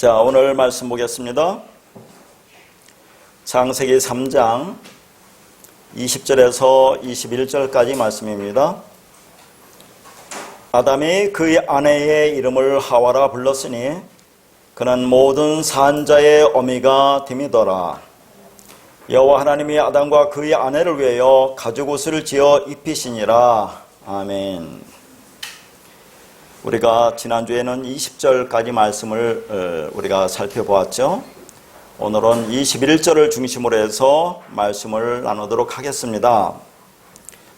자, 오늘 말씀 보겠습니다. 창세기 3장 20절에서 21절까지 말씀입니다. 아담이 그의 아내의 이름을 하와라 불렀으니 그는 모든 산자의 어미가 됨이더라. 여호와 하나님이 아담과 그의 아내를 위하여 가죽옷을 지어 입히시니라. 아멘. 우리가 지난주에는 20절까지 말씀을 우리가 살펴보았죠. 오늘은 21절을 중심으로 해서 말씀을 나누도록 하겠습니다.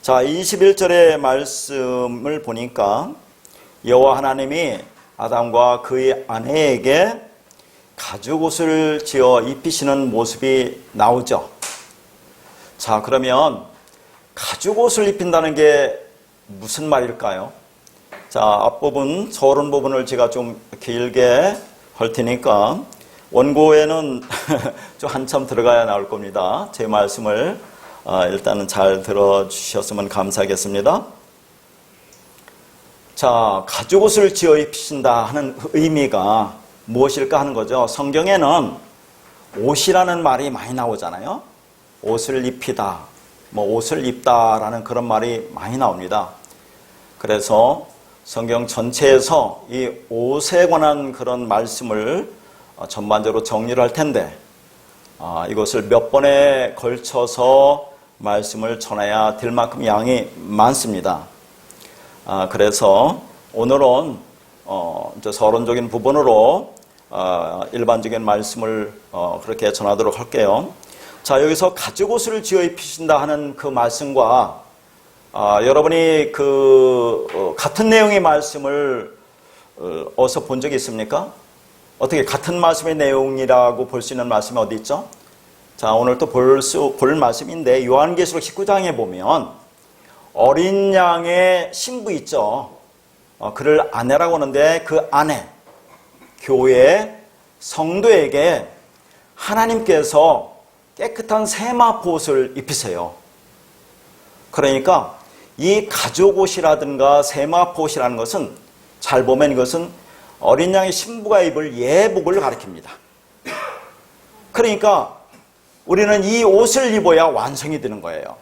자, 21절의 말씀을 보니까 여호와 하나님이 아담과 그의 아내에게 가죽옷을 지어 입히시는 모습이 나오죠. 자, 그러면 가죽옷을 입힌다는 게 무슨 말일까요? 자, 앞부분, 서론 부분을 제가 좀 길게 할 테니까 원고에는 좀 한참 들어가야 나올 겁니다. 제 말씀을 일단은 잘 들어주셨으면 감사하겠습니다. 자, 가죽옷을 지어 입히신다 하는 의미가 무엇일까 하는 거죠. 성경에는 옷이라는 말이 많이 나오잖아요. 옷을 입히다, 옷을 입다라는 그런 말이 많이 나옵니다. 그래서 성경 전체에서 이 옷에 관한 그런 말씀을 전반적으로 정리를 할 텐데 이것을 몇 번에 걸쳐서 말씀을 전해야 될 만큼 양이 많습니다. 그래서 오늘은 이제 서론적인 부분으로 일반적인 말씀을 그렇게 전하도록 할게요. 자, 여기서 가죽옷을 지어 입히신다 하는 그 말씀과 여러분이 같은 내용의 말씀을 어디서 본 적이 있습니까? 어떻게 같은 말씀의 내용이라고 볼 수 있는 말씀이 어디 있죠? 자, 오늘 또 볼 말씀인데 요한계시록 19장에 보면 어린 양의 신부 있죠. 그를 아내라고 하는데 그 아내, 교회, 성도에게 하나님께서 깨끗한 세마포옷을 입히세요. 그러니까 이 가죽옷이라든가 세마포옷이라는 것은 잘 보면 이것은 어린 양의 신부가 입을 예복을 가리킵니다. 그러니까 우리는 이 옷을 입어야 완성이 되는 거예요.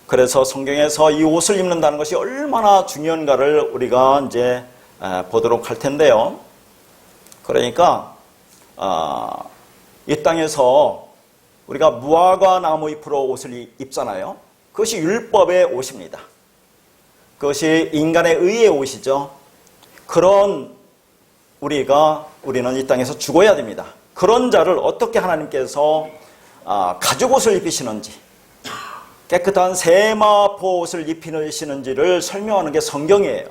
그래서 성경에서 이 옷을 입는다는 것이 얼마나 중요한가를 우리가 이제 보도록 할 텐데요. 그러니까 이 땅에서 우리가 무화과 나무 잎으로 옷을 입잖아요. 그것이 율법의 옷입니다. 그것이 인간의 의의 옷이죠. 그런 우리는 이 땅에서 죽어야 됩니다. 그런 자를 어떻게 하나님께서 가죽옷을 입히시는지, 깨끗한 세마포옷을 입히시는지를 설명하는 게 성경이에요.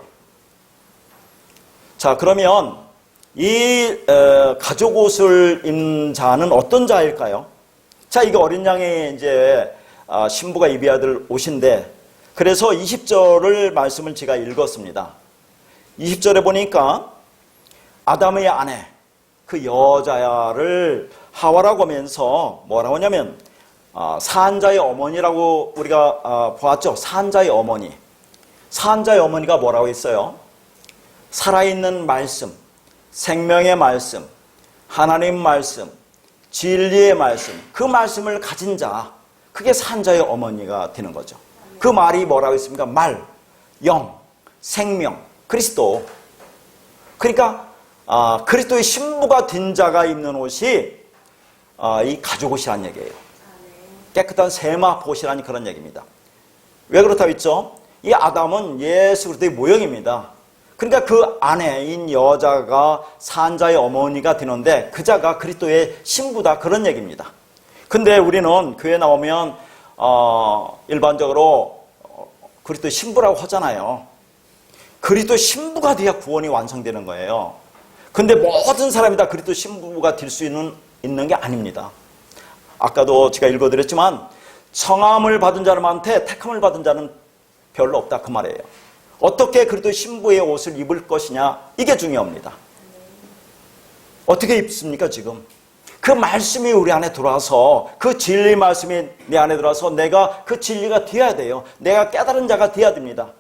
자, 그러면 이 가죽옷을 입는 자는 어떤 자일까요? 자, 이거 어린 양의 이제 신부가 입어야 될 옷인데, 그래서 20절을 말씀을 제가 읽었습니다. 20절에 보니까 아담의 아내, 그 여자를 하와라고 하면서 뭐라고 하냐면 산자의 어머니라고 우리가 보았죠. 산자의 어머니. 산자의 어머니가 뭐라고 했어요? 살아있는 말씀, 생명의 말씀, 하나님 말씀, 진리의 말씀, 그 말씀을 가진 자, 그게 산자의 어머니가 되는 거죠. 그 말이 뭐라고 했습니까? 말, 영, 생명, 그리스도. 그러니까 그리스도의 신부가 된 자가 입는 옷이 이 가죽옷이라는 얘기예요. 깨끗한 세마포옷이라는 그런 얘기입니다. 왜 그렇다고 했죠? 이 아담은 예수 그리스도의 모형입니다. 그러니까 그 아내인 여자가 산자의 어머니가 되는데 그 자가 그리스도의 신부다, 그런 얘기입니다. 근데 우리는 교회 나오면 일반적으로 그리스도의 신부라고 하잖아요. 그리스도의 신부가 돼야 구원이 완성되는 거예요. 근데 모든 사람이 다 그리스도의 신부가 될 수 있는 게 아닙니다. 아까도 제가 읽어드렸지만 청함을 받은 사람한테 택함을 받은 자는 별로 없다, 그 말이에요. 어떻게 그리스도의 신부의 옷을 입을 것이냐, 이게 중요합니다. 어떻게 입습니까 지금? 그 말씀이 우리 안에 들어와서, 그 진리 말씀이 내 안에 들어와서 내가 그 진리가 되어야 돼요. 내가 깨달은 자가 되어야 됩니다.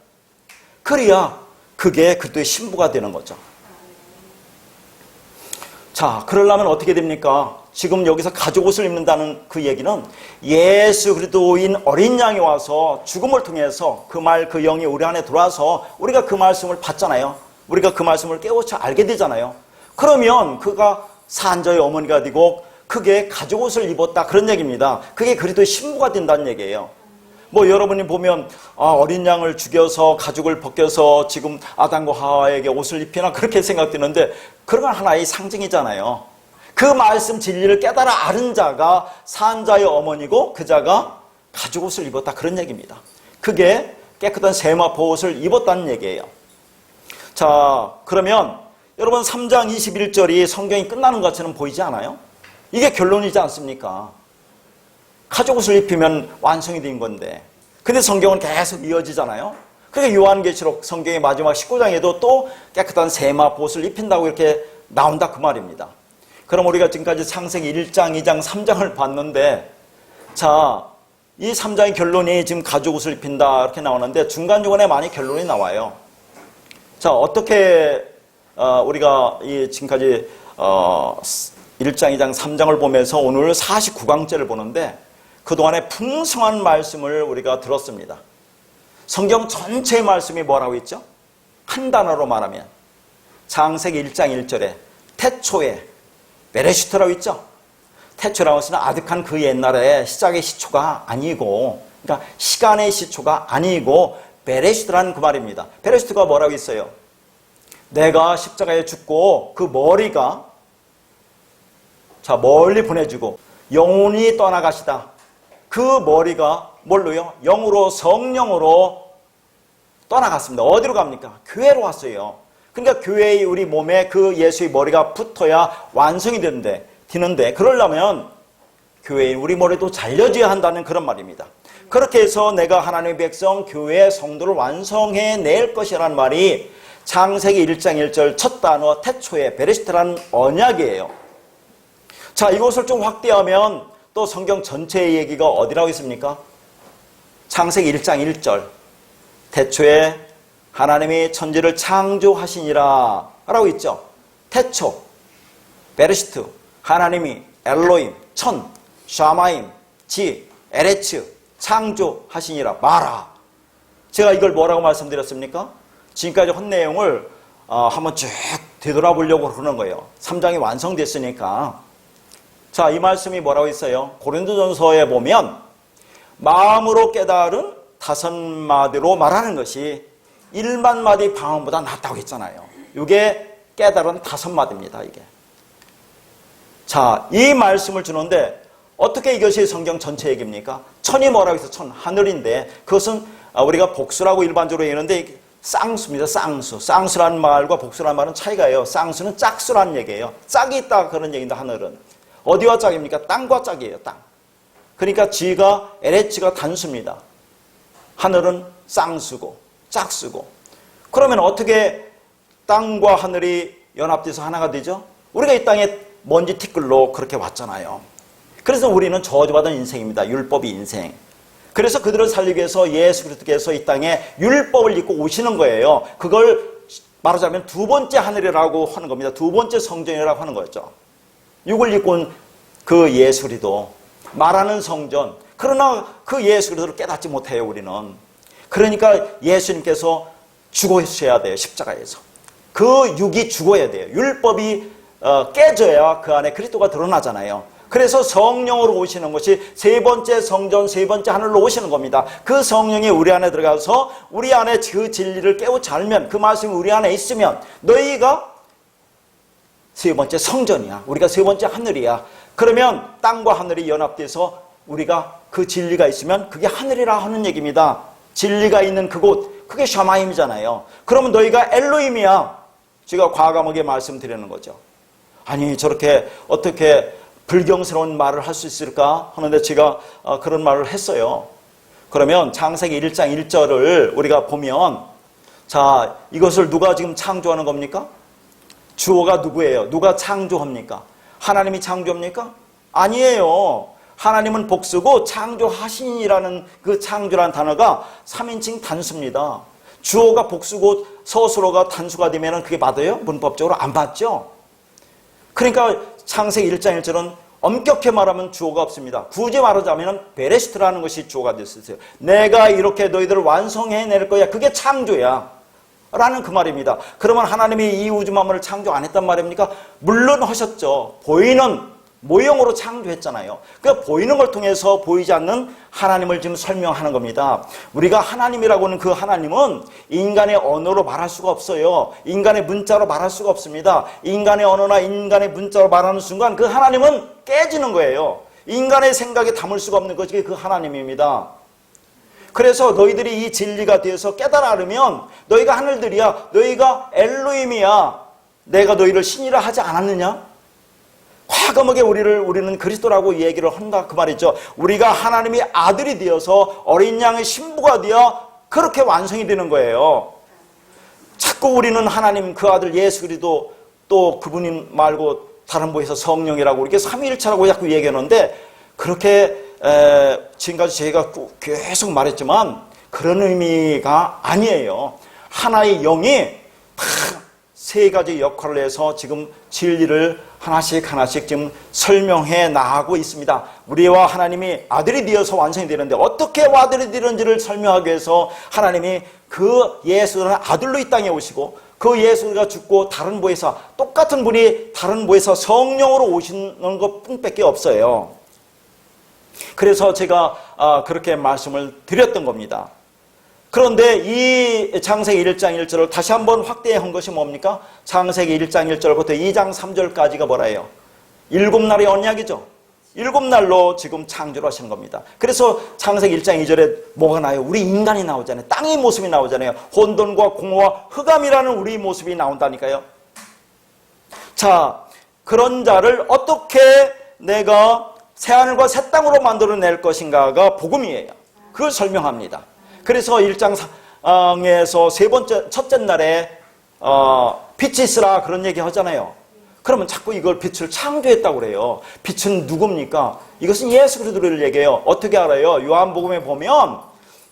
그래야 그게 그리스도의 신부가 되는 거죠. 자, 그러려면 어떻게 됩니까? 지금 여기서 가죽옷을 입는다는 그 얘기는 예수 그리스도인 어린 양이 와서 죽음을 통해서 그 말, 그 영이 우리 안에 들어와서 우리가 그 말씀을 받잖아요. 우리가 그 말씀을 깨우쳐 알게 되잖아요. 그러면 그가 산자의 어머니가 되고 크게 가죽옷을 입었다, 그런 얘기입니다. 그게 그리스도의 신부가 된다는 얘기예요. 뭐 여러분이 보면 어린 양을 죽여서 가죽을 벗겨서 지금 아담과 하와에게 옷을 입히나 그렇게 생각되는데 그런 건 하나의 상징이잖아요. 그 말씀 진리를 깨달아 아는 자가 산자의 어머니고 그 자가 가죽옷을 입었다, 그런 얘기입니다. 그게 깨끗한 세마포 옷을 입었다는 얘기예요. 자, 그러면 여러분 3장 21절이 성경이 끝나는 것처럼 보이지 않아요? 이게 결론이지 않습니까? 가죽옷을 입히면 완성이 된 건데, 근데 성경은 계속 이어지잖아요. 그러니까 요한계시록 성경의 마지막 19장에도 또 깨끗한 세마포 옷을 입힌다고 이렇게 나온다, 그 말입니다. 그럼 우리가 지금까지 창세기 1장, 2장, 3장을 봤는데, 자, 이 3장의 결론이 지금 가죽옷을 입힌다 이렇게 나오는데 중간중간에 많이 결론이 나와요. 자, 어떻게 우리가 이 지금까지 1장, 2장, 3장을 보면서 오늘 49강째를 보는데 그동안에 풍성한 말씀을 우리가 들었습니다. 성경 전체의 말씀이 뭐라고 있죠? 한 단어로 말하면 창세기 1장 1절에 태초에 베레시트라고 있죠? 태초라고 해서는 아득한 그 옛날에 시작의 시초가 아니고, 그러니까 시간의 시초가 아니고 베레시트라는 그 말입니다. 베레시트가 뭐라고 있어요? 내가 십자가에 죽고 그 머리가 자 멀리 보내주고 영혼이 떠나가시다. 그 머리가 뭘로요? 영으로, 성령으로 떠나갔습니다. 어디로 갑니까? 교회로 왔어요. 그러니까 교회의 우리 몸에 그 예수의 머리가 붙어야 완성이 되는데 그러려면 교회의 우리 머리도 잘려져야 한다는 그런 말입니다. 그렇게 해서 내가 하나님의 백성, 교회, 성도를 완성해 낼 것이라는 말이 창세기 1장 1절 첫 단어 태초에 베레시트라는 언약이에요. 자, 이것을 좀 확대하면 또 성경 전체의 얘기가 어디라고 있습니까? 창세기 1장 1절 태초에 하나님이 천지를 창조하시니라 라고 있죠. 태초, 베레시트, 하나님이 엘로임, 천, 샤마임, 지, 에레츠, 창조하시니라, 마라. 제가 이걸 뭐라고 말씀드렸습니까? 지금까지 한 내용을 한번 쭉 되돌아보려고 그러는 거예요. 3장이 완성됐으니까. 자, 이 말씀이 뭐라고 있어요? 고린도전서에 보면 마음으로 깨달은 5마디로 말하는 것이 1만 마디 방언보다 낫다고 했잖아요. 이게 깨달은 5마디입니다. 이게. 자, 이 말씀을 주는데 어떻게 이것이 성경 전체 얘기입니까? 천이 뭐라고 해서 천, 하늘인데 그것은 우리가 복수라고 일반적으로 얘기하는데 쌍수입니다. 쌍수. 쌍수라는 말과 복수라는 말은 차이가요. 쌍수는 짝수라는 얘기예요. 짝이 있다 그런 얘기인데 하늘은. 어디와 짝입니까? 땅과 짝이에요. 땅. 그러니까 지가 에레치가 단수입니다. 하늘은 쌍수고 짝수고. 그러면 어떻게 땅과 하늘이 연합돼서 하나가 되죠? 우리가 이 땅에 먼지 티끌로 그렇게 왔잖아요. 그래서 우리는 저주받은 인생입니다. 율법의 인생. 그래서 그들을 살리기 위해서 예수 그리스도께서 이 땅에 율법을 입고 오시는 거예요. 그걸 말하자면 두 번째 하늘이라고 하는 겁니다. 두 번째 성전이라고 하는 거죠. 육을 입고 온 그 예수 그리스도, 말하는 성전. 그러나 그 예수 그리스도를 깨닫지 못해요, 우리는. 그러니까 예수님께서 죽으셔야 돼요, 십자가에서. 그 육이 죽어야 돼요. 율법이 깨져야 그 안에 그리스도가 드러나잖아요. 그래서 성령으로 오시는 것이 세 번째 성전, 세 번째 하늘로 오시는 겁니다. 그 성령이 우리 안에 들어가서 우리 안에 그 진리를 깨우쳐 알면, 그 말씀이 우리 안에 있으면 너희가 세 번째 성전이야. 우리가 세 번째 하늘이야. 그러면 땅과 하늘이 연합돼서 우리가 그 진리가 있으면 그게 하늘이라 하는 얘기입니다. 진리가 있는 그곳, 그게 샤마임이잖아요. 그러면 너희가 엘로힘이야. 제가 과감하게 말씀드리는 거죠. 아니, 저렇게 어떻게 불경스러운 말을 할 수 있을까 하는데 제가 그런 말을 했어요. 그러면 창세기 1장 1절을 우리가 보면, 자, 이것을 누가 지금 창조하는 겁니까? 주어가 누구예요? 누가 창조합니까? 하나님이 창조합니까? 아니에요. 하나님은 복수고 창조하신이라는 그 창조라는 단어가 3인칭 단수입니다. 주어가 복수고 서술어가 단수가 되면 그게 맞아요? 문법적으로 안 맞죠? 그러니까 창세기 1장 1절은 엄격히 말하면 주어가 없습니다. 굳이 말하자면 베레시트라는 것이 주어가 됐어요. 내가 이렇게 너희들을 완성해낼 거야. 그게 창조야 라는 그 말입니다. 그러면 하나님이 이 우주 만물을 창조 안 했단 말입니까? 물론 하셨죠. 보이는 모형으로 창조했잖아요. 그 보이는 걸 통해서 보이지 않는 하나님을 지금 설명하는 겁니다. 우리가 하나님이라고 하는 그 하나님은 인간의 언어로 말할 수가 없어요. 인간의 문자로 말할 수가 없습니다. 인간의 언어나 인간의 문자로 말하는 순간 그 하나님은 깨지는 거예요. 인간의 생각에 담을 수가 없는 것이 그 하나님입니다. 그래서 너희들이 이 진리가 되어서 깨달아 알으면 너희가 하늘들이야. 너희가 엘로힘이야. 내가 너희를 신이라 하지 않았느냐? 과감하게 우리는 그리스도라고 얘기를 한다 그 말이죠. 우리가 하나님의 아들이 되어서 어린 양의 신부가 되어 그렇게 완성이 되는 거예요. 자꾸 우리는 하나님 그 아들 예수 그리스도 또 그분이 말고 다른 부에서 성령이라고 이렇게 삼위일체라고 자꾸 얘기하는데 그렇게 지금까지 제가 계속 말했지만 그런 의미가 아니에요. 하나의 영이 다 세 가지 역할을 해서 지금 진리를 하나씩 지금 설명해 나가고 있습니다. 우리와 하나님이 아들이 되어서 완성이 되는데 어떻게 아들이 되는지를 설명하기 위해서 하나님이 그 예수는 아들로 이 땅에 오시고 그 예수가 죽고 다른 부에서 똑같은 분이 다른 부에서 성령으로 오시는 것뿐밖에 없어요. 그래서 제가 그렇게 말씀을 드렸던 겁니다. 그런데 이 창세기 1장 1절을 다시 한번 확대한 것이 뭡니까? 창세기 1장 1절부터 2장 3절까지가 뭐라요? 7날의 언약이죠. 7날로 지금 창조를 하신 겁니다. 그래서 창세기 1장 2절에 뭐가 나요? 우리 인간이 나오잖아요. 땅의 모습이 나오잖아요. 혼돈과 공허와 흑암이라는 우리 모습이 나온다니까요. 자, 그런 자를 어떻게 내가 새하늘과 새 땅으로 만들어낼 것인가가 복음이에요. 그걸 설명합니다. 그래서 1장에서 첫째 날에 빛이 있으라 그런 얘기 하잖아요. 그러면 자꾸 이걸 빛을 창조했다고 그래요. 빛은 누굽니까? 이것은 예수 그리스도를 얘기해요. 어떻게 알아요? 요한복음에 보면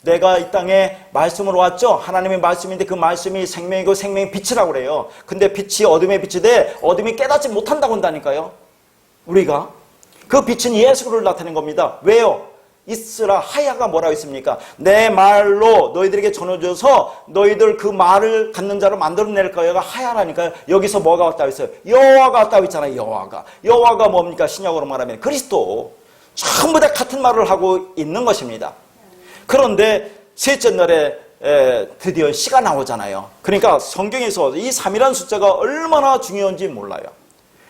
내가 이 땅에 말씀으로 왔죠. 하나님의 말씀인데 그 말씀이 생명이고 생명이 빛이라고 그래요. 근데 빛이 어둠의 빛이 돼 어둠이 깨닫지 못한다고 한다니까요. 우리가 그 빛은 예수 그리스도를 나타낸 겁니다. 왜요? 있으라 하야가 뭐라고 있습니까? 내 말로 너희들에게 전해줘서 너희들 그 말을 갖는 자로 만들어낼 거야가 하야라니까요. 여기서 뭐가 왔다고 했어요? 여호와가 왔다고 했잖아요. 여호와가 뭡니까? 신약으로 말하면 그리스도. 전부 다 같은 말을 하고 있는 것입니다. 그런데 셋째 날에 드디어 씨가 나오잖아요. 그러니까 성경에서 이 3이라는 숫자가 얼마나 중요한지 몰라요.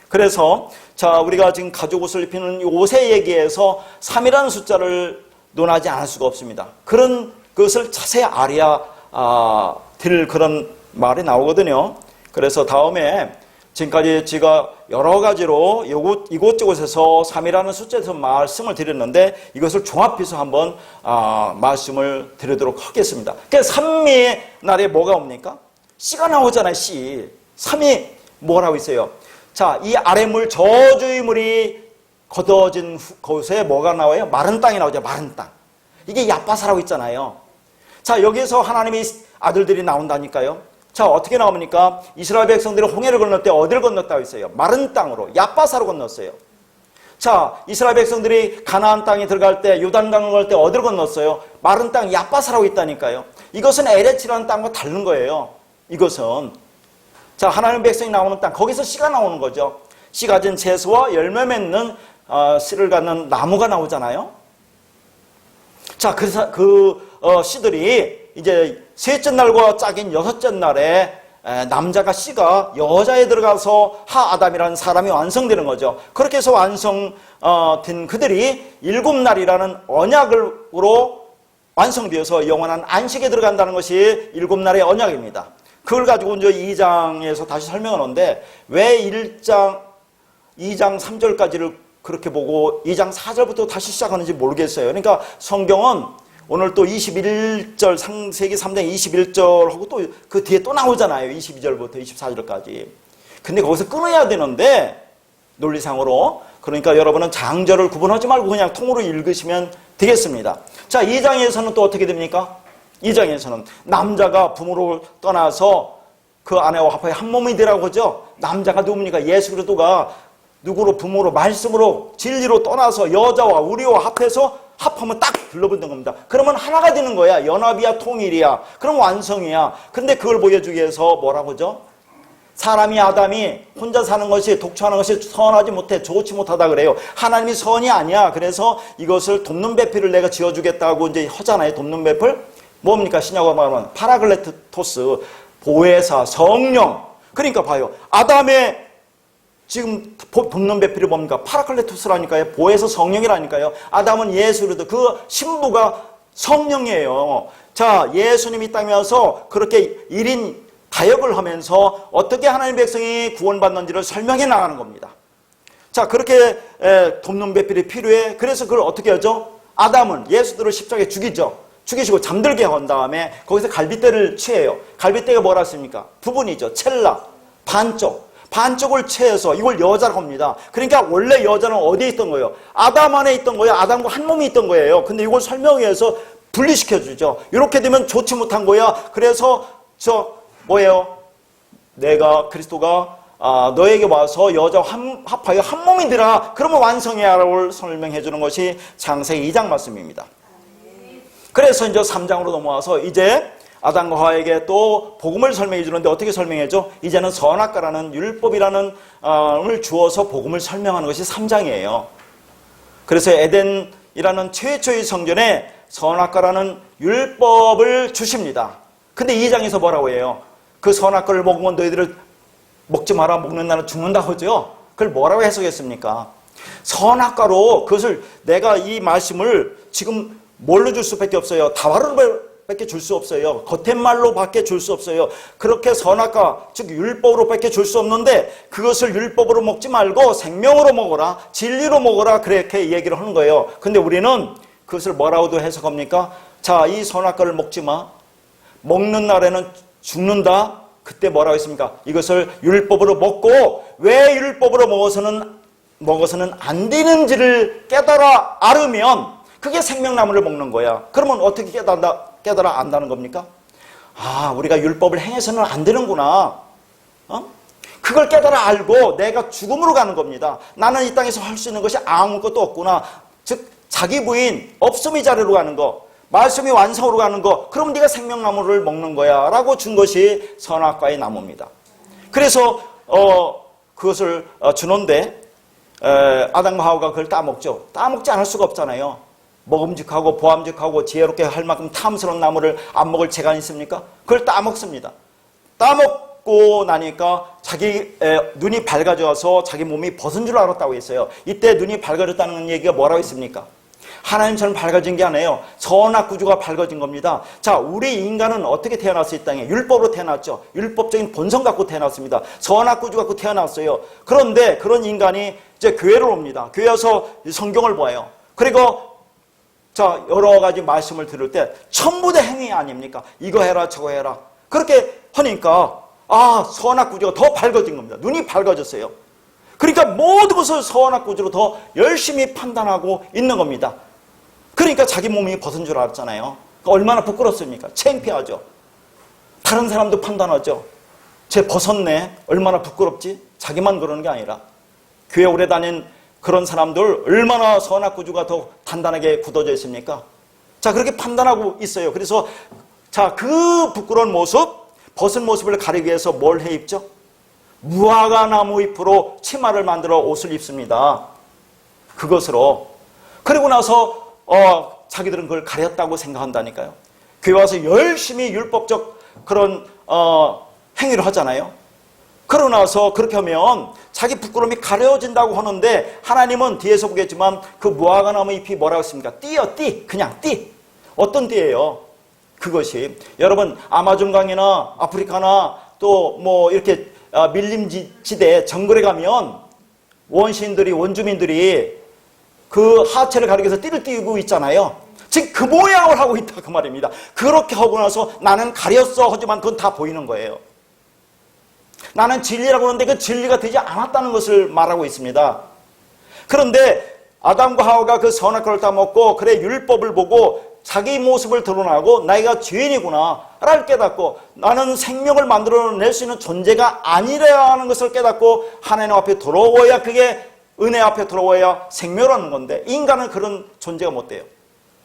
그래서 자 우리가 지금 가죽 옷을 입히는 이 옷의 얘기에서 3이라는 숫자를 논하지 않을 수가 없습니다. 그런 것을 자세히 알아야 될 그런 말이 나오거든요. 그래서 다음에 지금까지 제가 여러 가지로 이곳저곳에서 3이라는 숫자에서 말씀을 드렸는데 이것을 종합해서 한번 말씀을 드리도록 하겠습니다. 그래서 3의 날에 뭐가 옵니까? 씨가 나오잖아요. 씨. 3이 뭐라고 있어요? 자, 이 아랫물 저주의 물이 걷어진 곳에 뭐가 나와요? 마른 땅이 나오죠. 마른 땅. 이게 야빠사라고 있잖아요. 자, 여기에서 하나님의 아들들이 나온다니까요. 자, 어떻게 나옵니까? 이스라엘 백성들이 홍해를 건널 때 어디를 건넜다고 했어요? 마른 땅으로, 야빠사로 건넜어요. 자, 이스라엘 백성들이 가나안 땅에 들어갈 때, 요단강을 건널 때 어디를 건넜어요? 마른 땅, 야빠사라고 있다니까요. 이것은 에레치라는 땅과 다른 거예요. 이것은. 자, 하나님 백성이 나오는 땅, 거기서 씨가 나오는 거죠. 씨 가진 채소와 열매 맺는 씨를 갖는 나무가 나오잖아요. 자, 그래서 씨들이 이제 셋째 날과 짝인 여섯째 날에 남자가 씨가 여자에 들어가서 하아담이라는 사람이 완성되는 거죠. 그렇게 해서 완성된 그들이 7날이라는 언약으로 완성되어서 영원한 안식에 들어간다는 것이 7날의 언약입니다. 그걸 가지고 이제 2장에서 다시 설명을 하는데 왜 2장 3절까지를 그렇게 보고 2장 4절부터 다시 시작하는지 모르겠어요. 그러니까 성경은 오늘 또 21절 창세기 3장 21절하고 또 그 뒤에 또 나오잖아요. 22절부터 24절까지. 근데 거기서 끊어야 되는데 논리상으로 그러니까 여러분은 장절을 구분하지 말고 그냥 통으로 읽으시면 되겠습니다. 자, 2장에서는 또 어떻게 됩니까? 2장에서는 남자가 부모를 떠나서 그 아내와 합하여 한 몸이 되라고 하죠. 남자가 누굽니까? 예수 그리스도가 누구로? 부모로, 말씀으로, 진리로 떠나서 여자와 우리와 합하면 딱 둘러붙는 겁니다. 그러면 하나가 되는 거야. 연합이야, 통일이야. 그럼 완성이야. 근데 그걸 보여주기 위해서 뭐라고 하죠? 사람이, 아담이 혼자 사는 것이, 독처하는 것이 선하지 못해, 좋지 못하다 그래요. 하나님이 선이 아니야. 그래서 이것을 돕는 배필을 내가 지어주겠다고 이제 하잖아요. 돕는 배필? 뭡니까? 신약으로 말하면 파라클레토스, 보혜사, 성령. 그러니까 봐요. 아담의 지금 돕는 배필이 뭡니까? 파라클레토스라니까요. 보혜사, 성령이라니까요. 아담은 예수 그리스도, 그 신부가 성령이에요. 자, 예수님이 이 땅에 와서 그렇게 1인 다역을 하면서 어떻게 하나님 백성이 구원받는지를 설명해 나가는 겁니다. 자, 그렇게 돕는 배필이 필요해. 그래서 그걸 어떻게 하죠? 아담은 예수들을 십자가에 죽이죠. 죽이시고 잠들게 한 다음에 거기서 갈빗대를 취해요. 갈빗대가 뭐라 했습니까? 부분이죠. 첼라, 반쪽을 채해서 이걸 여자라고 합니다. 그러니까 원래 여자는 어디에 있던 거예요? 아담 안에 있던 거예요. 아담과 한 몸이 있던 거예요. 근데 이걸 설명하기 위해서 분리시켜주죠. 이렇게 되면 좋지 못한 거야. 그래서 뭐예요? 내가 그리스도가 너에게 와서 여자와 합하여 한 몸이 되라. 그러면 완성이야 라고 설명해 주는 것이 창세기 2장 말씀입니다. 그래서 이제 3장으로 넘어와서 이제 아담과 하와에게 또 복음을 설명해 주는데 어떻게 설명해 줘? 이제는 선악과라는 율법이라는 을 주어서 복음을 설명하는 것이 3장이에요. 그래서 에덴이라는 최초의 성전에 선악과라는 율법을 주십니다. 근데 2장에서 뭐라고 해요? 그 선악과를 먹으면 너희들을 먹지 마라, 먹는 날은 죽는다고 하죠. 그걸 뭐라고 해석했습니까? 선악과로 그것을 내가 이 말씀을 지금 뭘로 줄 수밖에 없어요? 다와르로 밖에 줄 수 없어요. 겉헥말로 밖에 줄 수 없어요. 그렇게 선악과, 즉 율법으로 밖에 줄 수 없는데 그것을 율법으로 먹지 말고 생명으로 먹어라, 진리로 먹어라, 그렇게 얘기를 하는 거예요. 근데 우리는 그것을 뭐라고도 해석합니까? 자, 이 선악과를 먹지 마. 먹는 날에는 죽는다. 그때 뭐라고 했습니까? 이것을 율법으로 먹고 왜 율법으로 먹어서는 안 되는지를 깨달아 알으면 그게 생명나무를 먹는 거야. 그러면 어떻게 깨달아 안다는 겁니까? 우리가 율법을 행해서는 안 되는구나. 그걸 깨달아 알고 내가 죽음으로 가는 겁니다. 나는 이 땅에서 할 수 있는 것이 아무것도 없구나. 즉 자기 부인 없음의 자리로 가는 거, 말씀이 완성으로 가는 거, 그럼 네가 생명나무를 먹는 거야 라고 준 것이 선악과의 나무입니다. 그래서 그것을 주는데 아담과 하와가 그걸 따먹죠. 따먹지 않을 수가 없잖아요. 먹음직하고 보암직하고 지혜롭게 할 만큼 탐스러운 나무를 안 먹을 재간이 있습니까? 그걸 따먹습니다. 따먹고 나니까 자기 눈이 밝아져서 자기 몸이 벗은 줄 알았다고 했어요. 이때 눈이 밝아졌다는 얘기가 뭐라고 했습니까? 하나님처럼 밝아진 게 아니에요. 선악구주가 밝아진 겁니다. 자, 우리 인간은 어떻게 태어났어요? 이 땅에 율법으로 태어났죠. 율법적인 본성 갖고 태어났습니다. 선악구주 갖고 태어났어요. 그런데 그런 인간이 이제 교회로 옵니다. 교회 와서 성경을 봐요. 그리고 자, 여러 가지 말씀을 들을 때 전부 다 행위 아닙니까? 이거 해라 저거 해라. 그렇게 하니까 선악구주가 더 밝아진 겁니다. 눈이 밝아졌어요. 그러니까 모든 것을 선악구주로 더 열심히 판단하고 있는 겁니다. 그러니까 자기 몸이 벗은 줄 알았잖아요. 얼마나 부끄럽습니까? 창피하죠. 다른 사람도 판단하죠. 쟤 벗었네. 얼마나 부끄럽지? 자기만 그러는 게 아니라 교회 오래 다닌 그런 사람들 얼마나 선악구주가 더 단단하게 굳어져 있습니까? 자, 그렇게 판단하고 있어요. 그래서 자, 그 부끄러운 모습, 벗은 모습을 가리기 위해서 뭘 해 입죠? 무화과 나무 잎으로 치마를 만들어 옷을 입습니다. 그것으로. 그리고 나서 자기들은 그걸 가렸다고 생각한다니까요. 교회 와서 열심히 율법적 그런 행위를 하잖아요. 그러고 나서 그렇게 하면 자기 부끄러움이 가려진다고 하는데 하나님은 뒤에서 보겠지만 그 무화과 나무 잎이 뭐라고 했습니까? 띠요, 띠. 그냥 띠. 어떤 띠예요? 그것이 여러분 아마존 강이나 아프리카나 또 뭐 이렇게 밀림지대 정글에 가면 원주민들이 그 하체를 가리켜서 띠를 띠고 있잖아요. 지금 그 모양을 하고 있다 그 말입니다. 그렇게 하고 나서 나는 가렸어 하지만 그건 다 보이는 거예요. 나는 진리라고 하는데 그 진리가 되지 않았다는 것을 말하고 있습니다. 그런데 아담과 하와가 그 선악과를 따먹고 그래 율법을 보고 자기 모습을 드러나고 나이가 죄인이구나. 를 깨닫고 나는 생명을 만들어낼 수 있는 존재가 아니라는 것을 깨닫고 하나님 앞에 돌아와야 그게 은혜 앞에 돌아와야 생명이라는 건데 인간은 그런 존재가 못 돼요.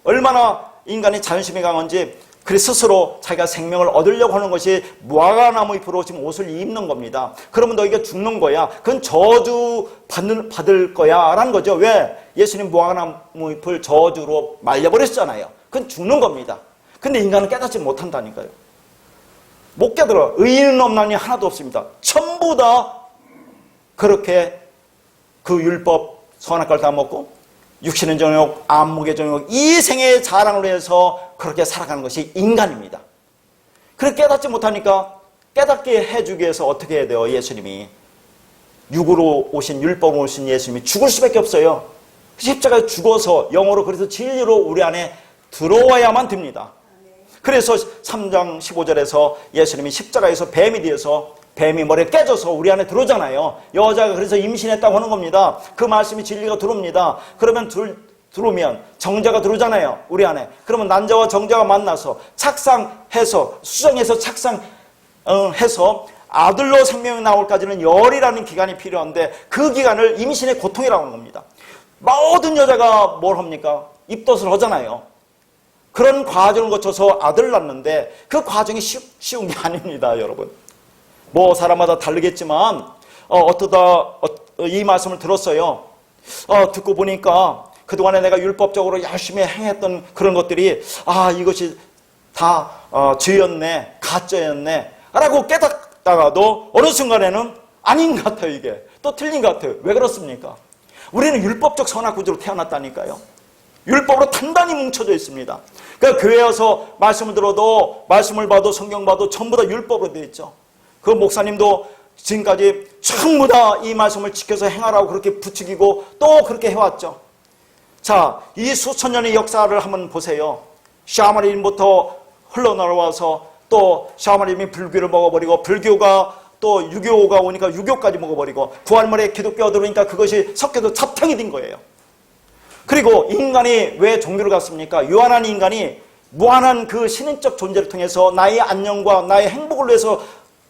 얼마나 인간이 자존심이 강한지 그래서 스스로 자기가 생명을 얻으려고 하는 것이 무화과나무 잎으로 지금 옷을 입는 겁니다. 그러면 너희가 죽는 거야. 그건 저주 받을 거야 라는 거죠. 왜? 예수님 무화과나무 잎을 저주로 말려버렸잖아요. 그건 죽는 겁니다. 근데 인간은 깨닫지 못한다니까요. 못 깨달아. 의인은 없나니 하나도 없습니다. 전부 다 그렇게 그 율법 선악과를 다 먹고 육신의 정욕, 안목의 정욕, 이 생애의 자랑을 위해서 그렇게 살아가는 것이 인간입니다. 그렇게 깨닫지 못하니까 깨닫게 해주기 위해서 어떻게 해야 돼요? 예수님이 육으로 오신 율법으로 오신 예수님이 죽을 수밖에 없어요. 십자가에 죽어서 영으로 그래서 진리로 우리 안에 들어와야만 됩니다. 그래서 3장 15절에서 예수님이 십자가에서 뱀이 되어서 뱀이 머리에 깨져서 우리 안에 들어오잖아요. 여자가 그래서 임신했다고 하는 겁니다. 그 말씀이 진리가 들어옵니다. 그러면 들어오면 정자가 들어오잖아요. 우리 안에. 그러면 난자와 정자가 만나서 착상해서 수정해서 착상해서 아들로 생명이 나올까지는 열이라는 기간이 필요한데 그 기간을 임신의 고통이라고 하는 겁니다. 모든 여자가 뭘 합니까? 입덧을 하잖아요. 그런 과정을 거쳐서 아들을 낳는데 그 과정이 쉬운 게 아닙니다, 여러분. 뭐 사람마다 다르겠지만 어떠다 이 말씀을 들었어요. 듣고 보니까 그동안에 내가 율법적으로 열심히 행했던 그런 것들이 이것이 다 죄였네, 가짜였네 라고 깨닫다가도 어느 순간에는 아닌 것 같아요. 이게 또 틀린 것 같아요. 왜 그렇습니까? 우리는 율법적 선악구조로 태어났다니까요. 율법으로 단단히 뭉쳐져 있습니다. 그러니까 교회 와서 말씀을 들어도 말씀을 봐도 성경 봐도 전부 다 율법으로 되어 있죠. 그 목사님도 지금까지 전부 다 이 말씀을 지켜서 행하라고 그렇게 부추기고 또 그렇게 해왔죠. 자, 이 수천 년의 역사를 한번 보세요. 샤머니즘부터 흘러나와서 또 샤머니즘이 불교를 먹어버리고 불교가 또 유교가 오니까 유교까지 먹어버리고 구할말에 기독교가 들어오니까 그것이 섞여서 잡탕이 된 거예요. 그리고 인간이 왜 종교를 갔습니까? 유한한 인간이 무한한 그 신인적 존재를 통해서 나의 안녕과 나의 행복을 위해서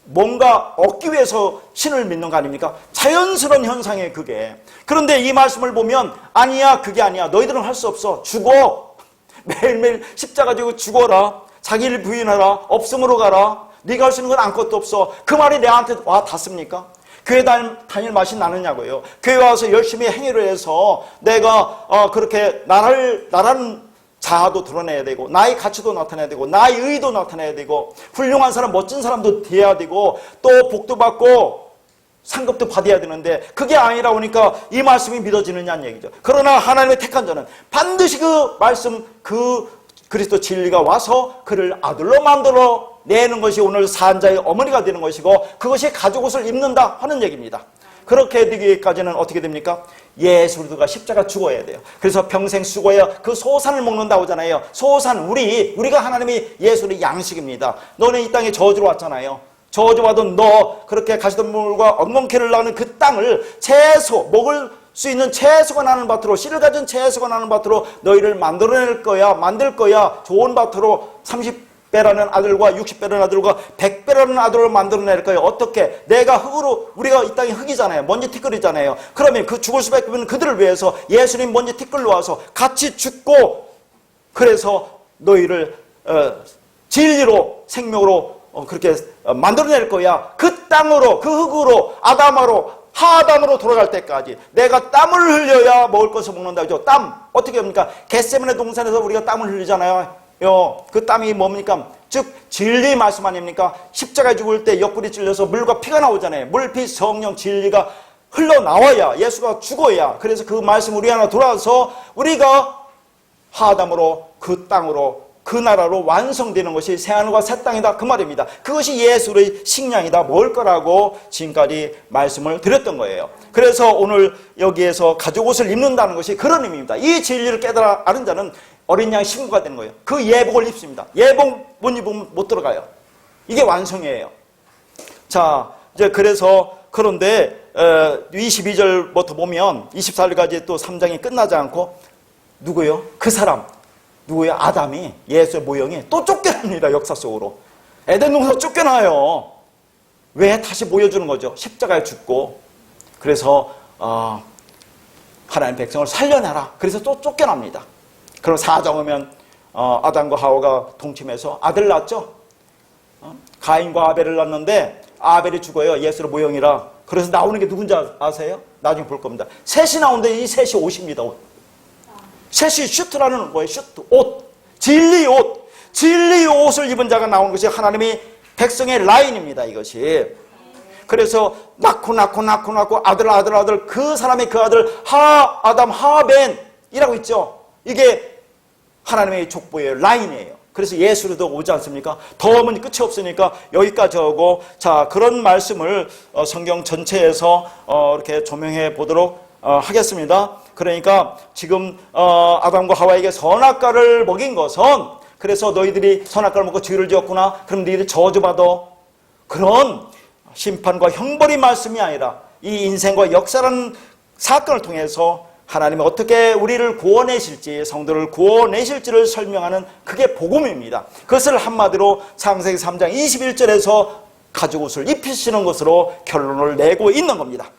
뭔가 얻기 위해서 신을 믿는 거 아닙니까? 자연스러운 현상이에요, 그게. 그런데 이 말씀을 보면 아니야, 그게 아니야. 너희들은 할 수 없어. 죽어. 매일매일 십자가 지고 죽어라. 자기를 부인하라. 없음으로 가라. 네가 할 수 있는 건 아무것도 없어. 그 말이 내한테 와 닿습니까? 교회 다닐 맛이 나느냐고요. 교회 와서 열심히 행위를 해서 내가 그렇게 나라는 자아도 드러내야 되고 나의 가치도 나타내야 되고 나의 의도 나타내야 되고 훌륭한 사람, 멋진 사람도 돼야 되고 또 복도 받고 상급도 받아야 되는데 그게 아니라 오니까 이 말씀이 믿어지느냐는 얘기죠. 그러나 하나님의 택한 자는 반드시 그 말씀, 그 그리스도 진리가 와서 그를 아들로 만들어 내는 것이 오늘 산자의 어머니가 되는 것이고 그것이 가죽 옷을 입는다 하는 얘기입니다. 그렇게 되기까지는 어떻게 됩니까? 예수 그리스도가 십자가 죽어야 돼요. 그래서 평생 죽어야 그 소산을 먹는다고 하잖아요. 소산, 우리가 하나님의 예수의 양식입니다. 너는 이 땅에 저주로 왔잖아요. 저주받은 너 그렇게 가시덤불과 엉겅퀴를 나는 그 땅을 채소, 먹을 수 있는 채소가 나는 밭으로, 씨를 가진 채소가 나는 밭으로 너희를 만들 거야. 좋은 밭으로 30배라는 아들과 60배라는 아들과 100배라는 아들을 만들어낼 거예요. 어떻게? 내가 흙으로, 우리가 이 땅이 흙이잖아요. 먼지 티끌이잖아요. 그러면 그 죽을 수밖에 없는 그들을 위해서 예수님 먼지 티끌로 와서 같이 죽고 그래서 너희를 진리로 생명으로 그렇게 만들어낼 거야. 그 땅으로, 그 흙으로, 하아담으로 돌아갈 때까지 내가 땀을 흘려야 먹을 것을 먹는다. 그죠? 땀. 어떻게 합니까? 겟세마네 동산에서 우리가 땀을 흘리잖아요. 그 땀이 뭡니까? 즉 진리 말씀 아닙니까? 십자가에 죽을 때 옆구리 찔려서 물과 피가 나오잖아요. 물, 피, 성령, 진리가 흘러나와야 예수가 죽어야 그래서 그 말씀 우리 안에 돌아와서 우리가 하아담으로 그 땅으로 그 나라로 완성되는 것이 새하늘과 새 땅이다 그 말입니다. 그것이 예수의 식량이다 먹을 거라고 지금까지 말씀을 드렸던 거예요. 그래서 오늘 여기에서 가죽옷을 입는다는 것이 그런 의미입니다. 이 진리를 깨달아 아는 자는 어린 양 신부가 되는 거예요. 그 예복을 입습니다. 예복 못 입으면 못 들어가요. 이게 완성이에요. 자, 이제 그래서 그런데 22절부터 보면 24절까지 또 3장이 끝나지 않고 누구요? 그 사람 누구예요? 아담이 예수의 모형이 또 쫓겨납니다. 역사 속으로. 에덴 동산에서 쫓겨나요. 왜? 다시 보여주는 거죠. 십자가에 죽고. 그래서 하나님 백성을 살려내라. 그래서 또 쫓겨납니다. 그럼 사장 오면 아담과 하와가 동침해서 아들 낳았죠. 가인과 아벨을 낳았는데 아벨이 죽어요. 예수로 모형이라. 그래서 나오는 게 누군지 아세요? 나중에 볼 겁니다. 셋이 나오는데 이 셋이 옷입니다. 옷. 셋이 슈트라는 뭐예요? 슈트, 옷. 진리 옷. 진리 옷을 입은 자가 나오는 것이 하나님의 백성의 라인입니다. 이것이. 그래서 낳고 아들 그 사람의 그 아들 아담 하벤이라고 있죠. 이게 하나님의 족보예요. 라인이에요. 그래서 예수로도 오지 않습니까? 더 오면 끝이 없으니까 여기까지 오고, 자, 그런 말씀을 성경 전체에서 이렇게 조명해 보도록 하겠습니다. 그러니까 지금 아담과 하와에게 선악과를 먹인 것은, 그래서 너희들이 선악과를 먹고 죄를 지었구나, 그럼 너희들 저주받아, 그런 심판과 형벌이 말씀이 아니라 이 인생과 역사라는 사건을 통해서 하나님이 어떻게 우리를 구원하실지, 성도를 구원하실지를 설명하는 그게 복음입니다. 그것을 한마디로 창세기 3장 21절에서 가죽옷을 입히시는 것으로 결론을 내고 있는 겁니다.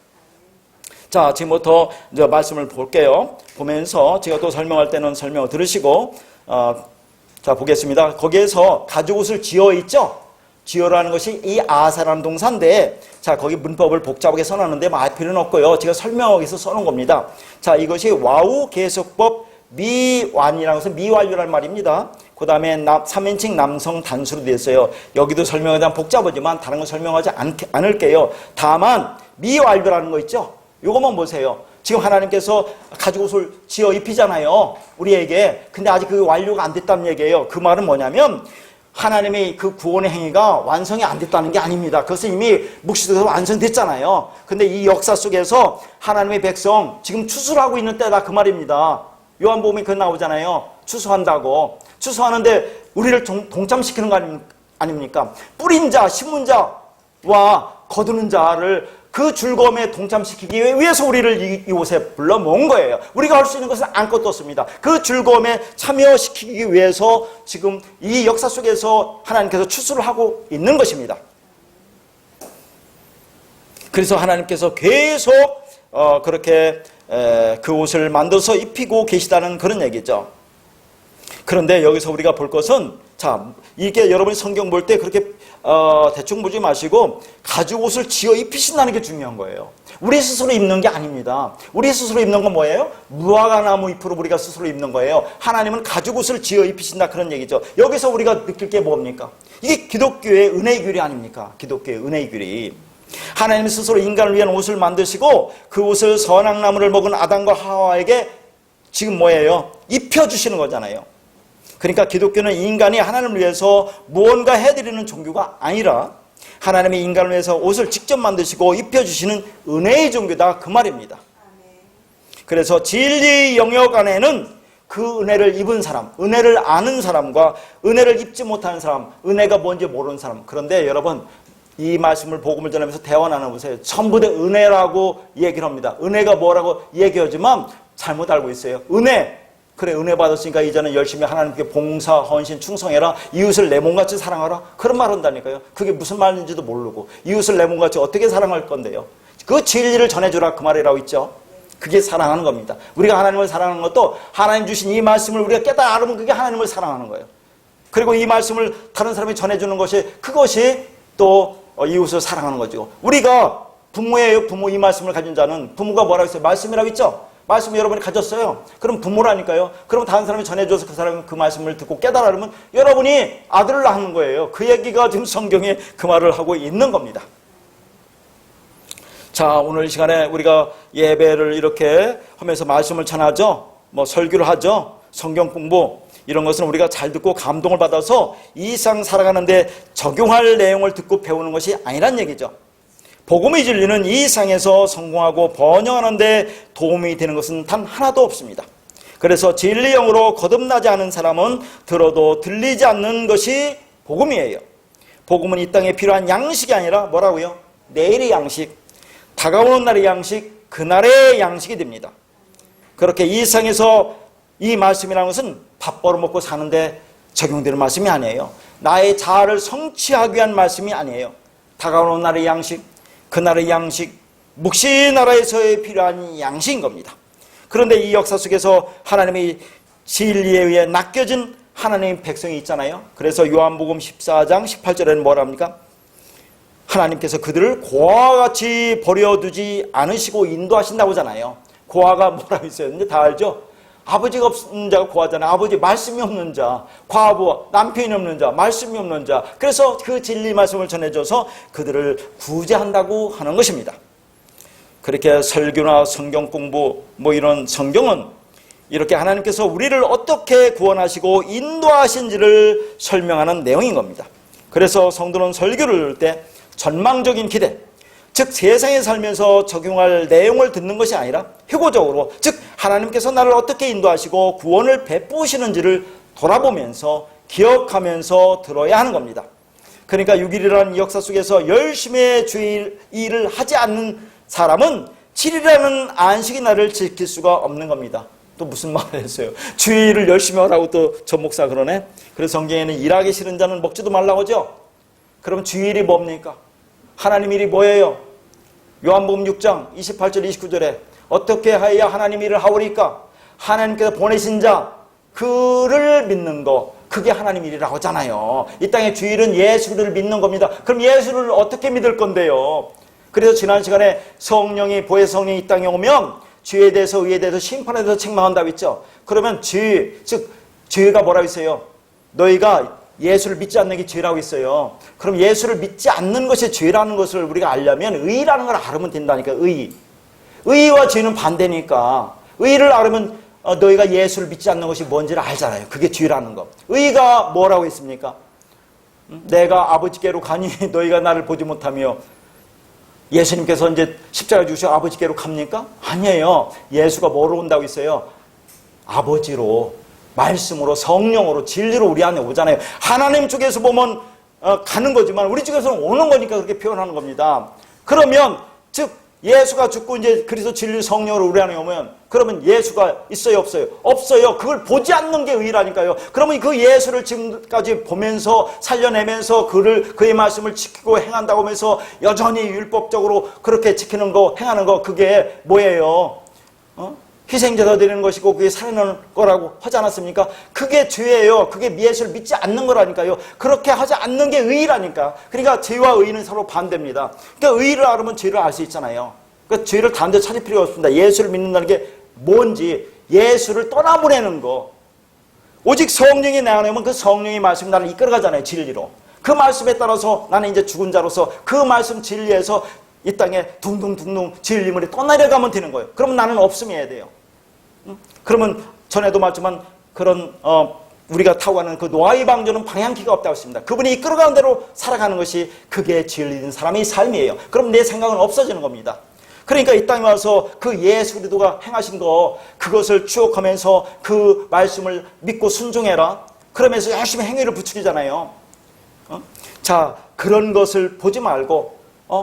자, 지금부터 이제 말씀을 볼게요. 보면서 제가 또 설명할 때는 설명을 들으시고, 자, 보겠습니다. 거기에서 가죽옷을 지어 있죠? 지어라는 것이 이 아사라는 동사인데, 자, 거기 문법을 복잡하게 써놨는데 말 필요는 없고요. 제가 설명하기 위해서 써놓은 겁니다. 자, 이것이 와우 계속법 미완이라는 것은 미완료라는 말입니다. 그 다음에 3인칭 남성 단수로 되어 있어요. 여기도 설명에 대한 복잡하지만 다른 거 설명하지 않을게요. 다만 미완료라는 거 있죠? 요것만 보세요. 지금 하나님께서 가죽옷을 지어 입히잖아요. 우리에게. 근데 아직 그 완료가 안 됐다는 얘기예요. 그 말은 뭐냐면 하나님의 그 구원의 행위가 완성이 안 됐다는 게 아닙니다. 그것은 이미 묵시돼서 완성됐잖아요. 근데 이 역사 속에서 하나님의 백성 지금 추수하고 있는 때다 그 말입니다. 요한복음에 그 나오잖아요. 추수한다고. 추수하는데 우리를 동참시키는 거 아닙니까? 뿌린 자, 심은 자와 거두는 자를 그 즐거움에 동참시키기 위해서 우리를 이곳에 불러 모은 거예요. 우리가 할 수 있는 것은 아무것도 없습니다. 그 즐거움에 참여시키기 위해서 지금 이 역사 속에서 하나님께서 추수를 하고 있는 것입니다. 그래서 하나님께서 계속 그렇게 그 옷을 만들어서 입히고 계시다는 그런 얘기죠. 그런데 여기서 우리가 볼 것은, 자, 이게 여러분이 성경 볼 때 그렇게 대충 보지 마시고 가죽옷을 지어 입히신다는 게 중요한 거예요. 우리 스스로 입는 게 아닙니다. 우리 스스로 입는 건 뭐예요? 무화과나무 잎으로 우리가 스스로 입는 거예요. 하나님은 가죽옷을 지어 입히신다 그런 얘기죠. 여기서 우리가 느낄 게 뭡니까? 이게 기독교의 은혜의 규리 아닙니까? 기독교의 은혜의 규리. 하나님 스스로 인간을 위한 옷을 만드시고 그 옷을 선악나무를 먹은 아담과 하와에게 지금 뭐예요? 입혀주시는 거잖아요. 그러니까 기독교는 인간이 하나님을 위해서 무언가 해드리는 종교가 아니라 하나님이 인간을 위해서 옷을 직접 만드시고 입혀주시는 은혜의 종교다 그 말입니다. 그래서 진리 영역 안에는 그 은혜를 입은 사람, 은혜를 아는 사람과 은혜를 입지 못하는 사람, 은혜가 뭔지 모르는 사람. 그런데 여러분, 이 말씀을 복음을 전하면서 대화 나눠보세요. 전부 다 은혜라고 얘기를 합니다. 은혜가 뭐라고 얘기하지만 잘못 알고 있어요. 은혜. 그래, 은혜 받았으니까 이제는 열심히 하나님께 봉사, 헌신, 충성해라. 이웃을 내 몸같이 사랑하라. 그런 말 한다니까요. 그게 무슨 말인지도 모르고 이웃을 내 몸같이 어떻게 사랑할 건데요. 그 진리를 전해주라 그 말이라고 있죠. 그게 사랑하는 겁니다. 우리가 하나님을 사랑하는 것도 하나님 주신 이 말씀을 우리가 깨달아 알으면 그게 하나님을 사랑하는 거예요. 그리고 이 말씀을 다른 사람이 전해주는 것이, 그것이 또 이웃을 사랑하는 거죠. 우리가 부모예요. 부모. 이 말씀을 가진 자는 부모가 뭐라고 했어요? 말씀이라고 있죠. 말씀 여러분이 가졌어요. 그럼 부모라니까요. 그럼 다른 사람이 전해줘서 그 사람이 그 말씀을 듣고 깨달으면 여러분이 아들을 낳는 거예요. 그 얘기가 지금 성경에 그 말을 하고 있는 겁니다. 자, 오늘 이 시간에 우리가 예배를 이렇게 하면서 말씀을 전하죠. 뭐 설교를 하죠. 성경 공부. 이런 것은 우리가 잘 듣고 감동을 받아서 이 상 살아가는데 적용할 내용을 듣고 배우는 것이 아니란 얘기죠. 복음의 진리는 이 상에서 성공하고 번영하는 데 도움이 되는 것은 단 하나도 없습니다. 그래서 진리영으로 거듭나지 않은 사람은 들어도 들리지 않는 것이 복음이에요. 복음은 이 땅에 필요한 양식이 아니라 뭐라고요? 내일의 양식, 다가오는 날의 양식, 그날의 양식이 됩니다. 그렇게 이 상에서 이 말씀이라는 것은 밥 벌어먹고 사는데 적용되는 말씀이 아니에요. 나의 자아를 성취하기 위한 말씀이 아니에요. 다가오는 날의 양식, 그날의 양식, 묵시 나라에서의 필요한 양식인 겁니다. 그런데 이 역사 속에서 하나님의 진리에 의해 낚여진 하나님의 백성이 있잖아요. 그래서 요한복음 14장 18절에는 뭐라 합니까? 하나님께서 그들을 고아와 같이 버려두지 않으시고 인도하신다고 하잖아요. 고아가 뭐라고 있어요? 근데 다 알죠? 아버지가 없는 자가 고아잖아요. 아버지 말씀이 없는 자, 과부, 남편이 없는 자, 말씀이 없는 자. 그래서 그 진리 말씀을 전해줘서 그들을 구제한다고 하는 것입니다. 그렇게 설교나 성경 공부 이런 성경은 이렇게 하나님께서 우리를 어떻게 구원하시고 인도하신지를 설명하는 내용인 겁니다. 그래서 성도는 설교를 들을 때 전망적인 기대, 즉 세상에 살면서 적용할 내용을 듣는 것이 아니라 회고적으로, 즉 하나님께서 나를 어떻게 인도하시고 구원을 베푸시는지를 돌아보면서 기억하면서 들어야 하는 겁니다. 그러니까 6일이라는 역사 속에서 열심히 주의 일을 하지 않는 사람은 7일이라는 안식의 날을 지킬 수가 없는 겁니다. 또 무슨 말을 했어요? 주의를 열심히 하라고 또 전 목사 그러네. 그래서 성경에는 일하기 싫은 자는 먹지도 말라고 하죠. 그럼 주일이 뭡니까? 하나님 일이 뭐예요? 요한복음 6장 28절 29절에 어떻게 하여야 하나님 일을 하오리까? 하나님께서 보내신 자 그를 믿는 거, 그게 하나님 일이라고 하잖아요. 이 땅의 주일은 예수를 믿는 겁니다. 그럼 예수를 어떻게 믿을 건데요? 그래서 지난 시간에 성령이, 보혜 성령이 이 땅에 오면 죄에 대해서, 의에 대해서, 심판에 대해서 책망한다고 했죠. 그러면 죄, 즉 죄가 뭐라고 했어요? 너희가 예수를 믿지 않는 게 죄라고 했어요. 그럼 예수를 믿지 않는 것이 죄라는 것을 우리가 알려면 의라는 걸 알면 된다니까. 의와 죄는 반대니까 의를 알면 너희가 예수를 믿지 않는 것이 뭔지를 알잖아요. 그게 죄라는 거. 의가 뭐라고 했습니까? 내가 아버지께로 가니 너희가 나를 보지 못하며, 예수님께서 이제 십자가 주셔 아버지께로 갑니까? 아니에요. 예수가 뭐로 온다고 했어요? 아버지로, 말씀으로, 성령으로, 진리로 우리 안에 오잖아요. 하나님 쪽에서 보면 가는 거지만 우리 쪽에서는 오는 거니까 그렇게 표현하는 겁니다. 그러면 즉 예수가 죽고 이제 그리스도 진리 성령으로 우리 안에 오면, 그러면 예수가 있어요, 없어요? 없어요. 그걸 보지 않는 게 의라니까요. 그러면 그 예수를 지금까지 보면서 살려내면서 그의 말씀을 지키고 행한다고 하면서 여전히 율법적으로 그렇게 지키는 거, 행하는 거, 그게 뭐예요? 희생제사 드리는 것이고 그게 살아나는 거라고 하지 않았습니까? 그게 죄예요. 그게 예수를 믿지 않는 거라니까요. 그렇게 하지 않는 게 의라니까. 그러니까 죄와 의는 서로 반대입니다. 그러니까 의를 알으면 죄를 알 수 있잖아요. 그러니까 죄를 다른 데 찾을 필요가 없습니다. 예수를 믿는다는 게 뭔지, 예수를 떠나보내는 거. 오직 성령이 내 안에 오면 그 성령의 말씀이 나를 이끌어가잖아요. 진리로. 그 말씀에 따라서 나는 이제 죽은 자로서 그 말씀 진리에서 이 땅에 둥둥둥둥 진리물이 떠내려가면 되는 거예요. 그러면 나는 없음이어야 돼요. 그러면 전에도 말했지만 그런 우리가 타고 가는 그 노아의 방주는 방향키가 없다고 했습니다. 그분이 이끌어가는 대로 살아가는 것이 그게 진리인 사람의 삶이에요. 그럼 내 생각은 없어지는 겁니다. 그러니까 이 땅에 와서 그 예수 그리스도가 행하신 거, 그것을 추억하면서 그 말씀을 믿고 순종해라. 그러면서 열심히 행위를 부추기잖아요. 자, 그런 것을 보지 말고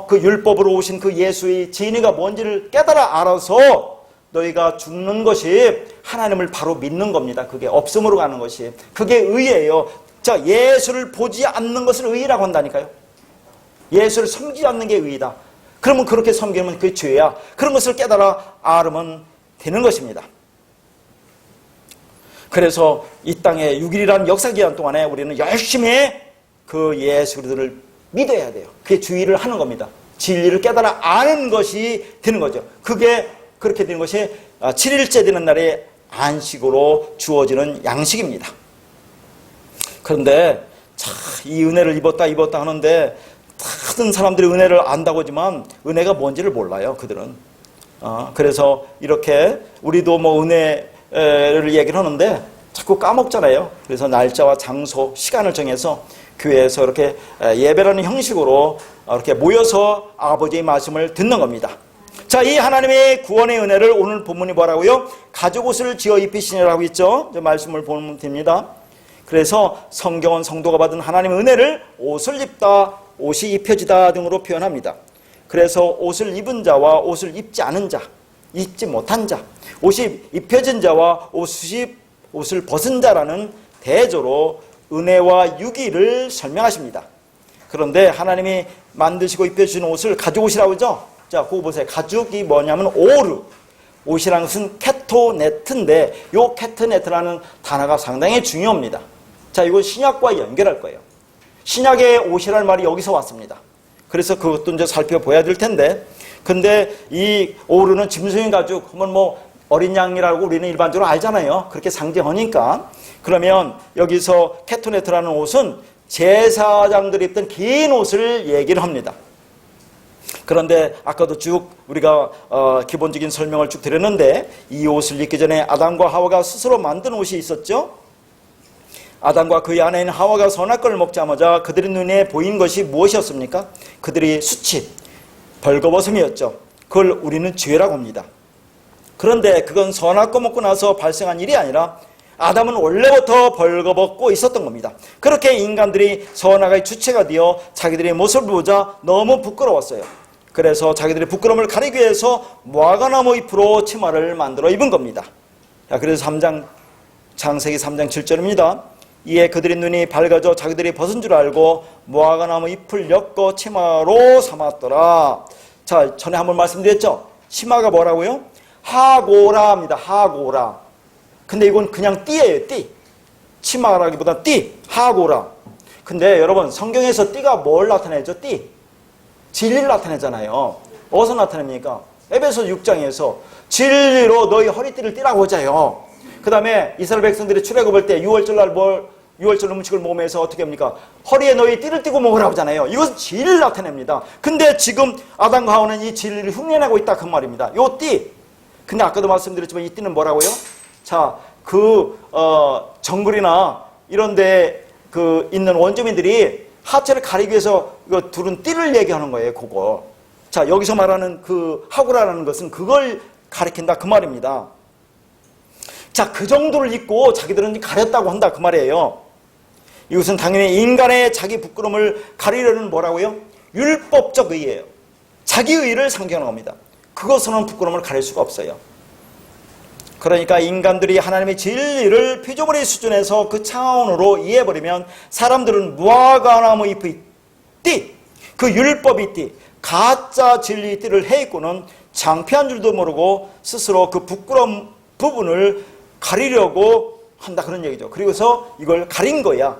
그 율법으로 오신 그 예수의 진리가 뭔지를 깨달아 알아서 너희가 죽는 것이 하나님을 바로 믿는 겁니다. 그게 없음으로 가는 것이. 그게 의예요. 자, 예수를 보지 않는 것을 의라고 한다니까요. 예수를 섬기지 않는 게 의이다. 그러면 그렇게 섬기면 그게 죄야. 그런 것을 깨달아 알으면 되는 것입니다. 그래서 이 땅에 6일이라는 역사기간 동안에 우리는 열심히 그 예수 그리스도를 믿어야 돼요. 그게 주의를 하는 겁니다. 진리를 깨달아 아는 것이 되는 거죠. 그게 그렇게 되는 것이 7일째 되는 날에 안식으로 주어지는 양식입니다. 그런데 이 은혜를 입었다 하는데 다른 사람들이 은혜를 안다고 하지만 은혜가 뭔지를 몰라요. 그들은. 그래서 이렇게 우리도 뭐 은혜를 얘기를 하는데 자꾸 까먹잖아요. 그래서 날짜와 장소, 시간을 정해서 교회에서 이렇게 예배라는 형식으로 이렇게 모여서 아버지의 말씀을 듣는 겁니다. 자, 이 하나님의 구원의 은혜를 오늘 본문이 뭐라고요? 가죽옷을 지어 입히시니라고 있죠. 말씀을 보면 됩니다. 그래서 성경은 성도가 받은 하나님의 은혜를 옷을 입다, 옷이 입혀지다 등으로 표현합니다. 그래서 옷을 입은 자와 옷을 입지 않은 자, 입지 못한 자, 옷이 입혀진 자와 옷을 벗은 자라는 대조로 은혜와 유기를 설명하십니다. 그런데 하나님이 만드시고 입혀주신 옷을 가죽옷이라고 하죠. 자, 그거 보세요. 가죽이 뭐냐면 오르. 옷이라는 것은 케토네트인데 이 케토네트라는 단어가 상당히 중요합니다. 자, 이거 신약과 연결할 거예요. 신약의 옷이라는 말이 여기서 왔습니다. 그래서 그것도 이제 살펴봐야 될 텐데, 근데 이 오르는 짐승의 가죽, 그러면 뭐 어린 양이라고 우리는 일반적으로 알잖아요. 그렇게 상징하니까. 그러면 여기서 케토네트라는 옷은 제사장들이 입던 긴 옷을 얘기를 합니다. 그런데 아까도 쭉 우리가 기본적인 설명을 쭉 드렸는데, 이 옷을 입기 전에 아담과 하와가 스스로 만든 옷이 있었죠. 아담과 그의 아내인 하와가 선악과를 먹자마자 그들의 눈에 보인 것이 무엇이었습니까? 그들이 수치, 벌거벗음이었죠. 그걸 우리는 죄라고 합니다. 그런데 그건 선악과 먹고 나서 발생한 일이 아니라 아담은 원래부터 벌거벗고 있었던 겁니다. 그렇게 인간들이 선악의 주체가 되어 자기들의 모습을 보자 너무 부끄러웠어요. 그래서 자기들의 부끄러움을 가리기 위해서 무화과나무 잎으로 치마를 만들어 입은 겁니다. 자, 그래서 창세기 3장 7절입니다. 이에 그들의 눈이 밝아져 자기들이 벗은 줄 알고 무화과나무 잎을 엮어 치마로 삼았더라. 자, 전에 한번 말씀드렸죠. 치마가 뭐라고요? 하고라입니다. 하고라. 근데 이건 그냥 띠예요. 띠. 치마라기보다 띠. 하고라. 근데 여러분, 성경에서 띠가 뭘 나타내죠? 띠. 진리를 나타내잖아요. 어디서 나타냅니까? 에베소 6장에서 진리로 너희 허리띠를 띠라고 하자요. 그 다음에 이스라엘 백성들이 출애굽할 때 6월절 음식을 먹으면서 어떻게 합니까? 허리에 너희 띠를 띠고 먹으라고 하잖아요. 이것은 진리를 나타냅니다. 근데 지금 아담과 하와는 이 진리를 흉내내고 있다 그 말입니다. 요 띠. 근데 아까도 말씀드렸지만 이 띠는 뭐라고요? 자, 정글이나 이런 데 있는 원주민들이 하체를 가리기 위해서 이거 두른 띠를 얘기하는 거예요, 그거. 자, 여기서 말하는 하고라는 것은 그걸 가리킨다 그 말입니다. 자, 그 정도를 입고 자기들은 가렸다고 한다 그 말이에요. 이것은 당연히 인간의 자기 부끄러움을 가리려는 뭐라고요? 율법적 의예요. 자기 의를 상징하는 겁니다. 그것으로는 부끄러움을 가릴 수가 없어요. 그러니까 인간들이 하나님의 진리를 피조물의 수준에서 그 차원으로 이해해버리면 사람들은 무화과나무 잎의 띠, 그 율법의 띠, 가짜 진리의 띠를 해입고는 창피한 줄도 모르고 스스로 그 부끄러운 부분을 가리려고 한다 그런 얘기죠. 그리고서 이걸 가린 거야.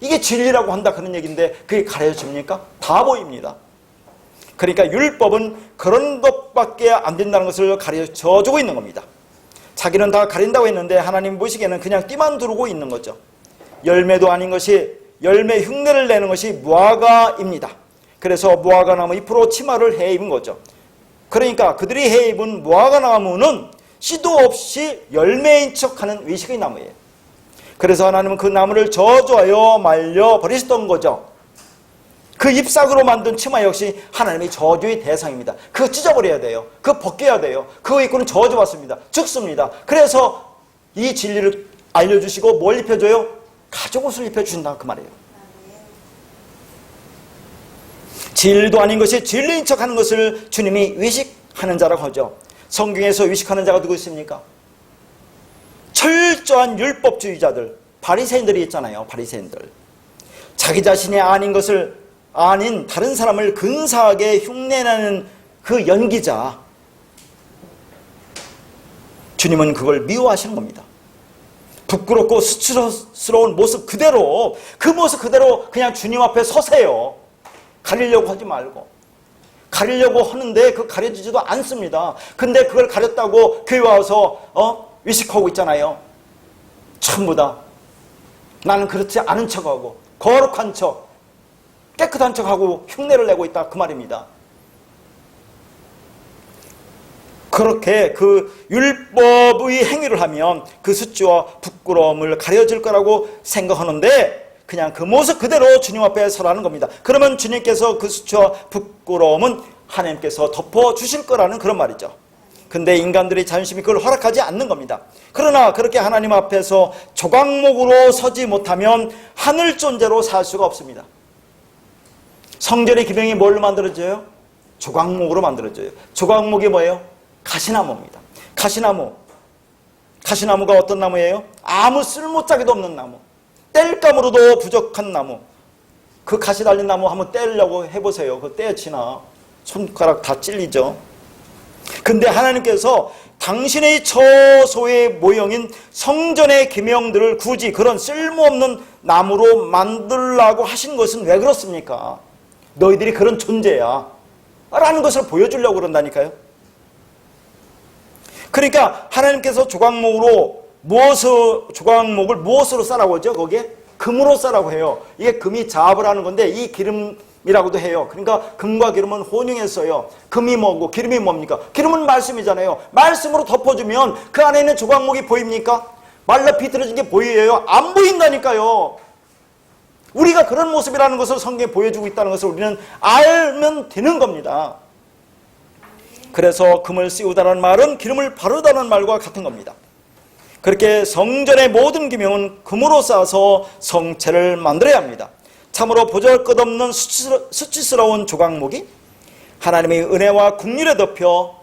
이게 진리라고 한다 그런 얘기인데 그게 가려집니까? 다 보입니다. 그러니까 율법은 그런 것밖에 안 된다는 것을 가르쳐주고 있는 겁니다. 자기는 다 가린다고 했는데 하나님 보시기에는 그냥 띠만 두르고 있는 거죠. 열매도 아닌 것이, 열매 흉내를 내는 것이 무화과입니다. 그래서 무화과나무 잎으로 치마를 해입은 거죠. 그러니까 그들이 해입은 무화과나무는 씨도 없이 열매인 척하는 외식의 나무예요. 그래서 하나님은 그 나무를 저주하여 말려버리셨던 거죠. 그 잎사귀로 만든 치마 역시 하나님의 저주의 대상입니다. 그거 찢어버려야 돼요. 그거 벗겨야 돼요. 그거 입고는 저주받습니다. 죽습니다. 그래서 이 진리를 알려주시고 뭘 입혀줘요? 가죽옷을 입혀주신다 그 말이에요. 진리도 아닌 것이 진리인 척하는 것을 주님이 위식하는 자라고 하죠. 성경에서 위식하는 자가 누구 있습니까? 철저한 율법주의자들, 바리새인들이 있잖아요. 바리새인들. 자기 자신이 아닌 것을, 아닌 다른 사람을 근사하게 흉내내는 그 연기자. 주님은 그걸 미워하시는 겁니다. 부끄럽고 수치스러운 모습 그대로, 그 모습 그대로 그냥 주님 앞에 서세요. 가리려고 하지 말고. 가리려고 하는데 그 가려지지도 않습니다. 근데 그걸 가렸다고 교회 와서 위식하고 있잖아요. 전부 다 나는 그렇지 않은 척하고 거룩한 척, 깨끗한 척하고 흉내를 내고 있다 그 말입니다. 그렇게 그 율법의 행위를 하면 그 수치와 부끄러움을 가려질 거라고 생각하는데 그냥 그 모습 그대로 주님 앞에 서라는 겁니다. 그러면 주님께서 그 수치와 부끄러움은 하나님께서 덮어주실 거라는 그런 말이죠. 근데 인간들이 자존심이 그걸 허락하지 않는 겁니다. 그러나 그렇게 하나님 앞에서 조각목으로 서지 못하면 하늘 존재로 살 수가 없습니다. 성전의 기명이 뭘로 만들어져요? 조각목으로 만들어져요. 조각목이 뭐예요? 가시나무입니다. 가시나무. 가시나무가 어떤 나무예요? 아무 쓸모짝에도 없는 나무. 뗄감으로도 부족한 나무, 그 가시 달린 나무 한번 떼려고 해보세요. 그거 떼어치나 손가락 다 찔리죠. 근데 하나님께서 당신의 처소의 모형인 성전의 기명들을 굳이 그런 쓸모없는 나무로 만들라고 하신 것은 왜 그렇습니까? 너희들이 그런 존재야 라는 것을 보여주려고 그런다니까요. 그러니까 하나님께서 조각목을 무엇으로 싸라고 하죠? 거기에 금으로 싸라고 해요. 이게 금이 자합을 하는 건데 이 기름이라고도 해요. 그러니까 금과 기름은 혼용했어요. 금이 뭐고 기름이 뭡니까? 기름은 말씀이잖아요. 말씀으로 덮어주면 그 안에 있는 조각목이 보입니까? 말라 비틀어진 게 보여요? 안 보인다니까요. 우리가 그런 모습이라는 것을 성경에 보여주고 있다는 것을 우리는 알면 되는 겁니다. 그래서 금을 씌우다는 말은 기름을 바르다는 말과 같은 겁니다. 그렇게 성전의 모든 기명은 금으로 쌓아서 성체를 만들어야 합니다. 참으로 보잘것없는 수치스러운 조각목이 하나님의 은혜와 국률에 덮여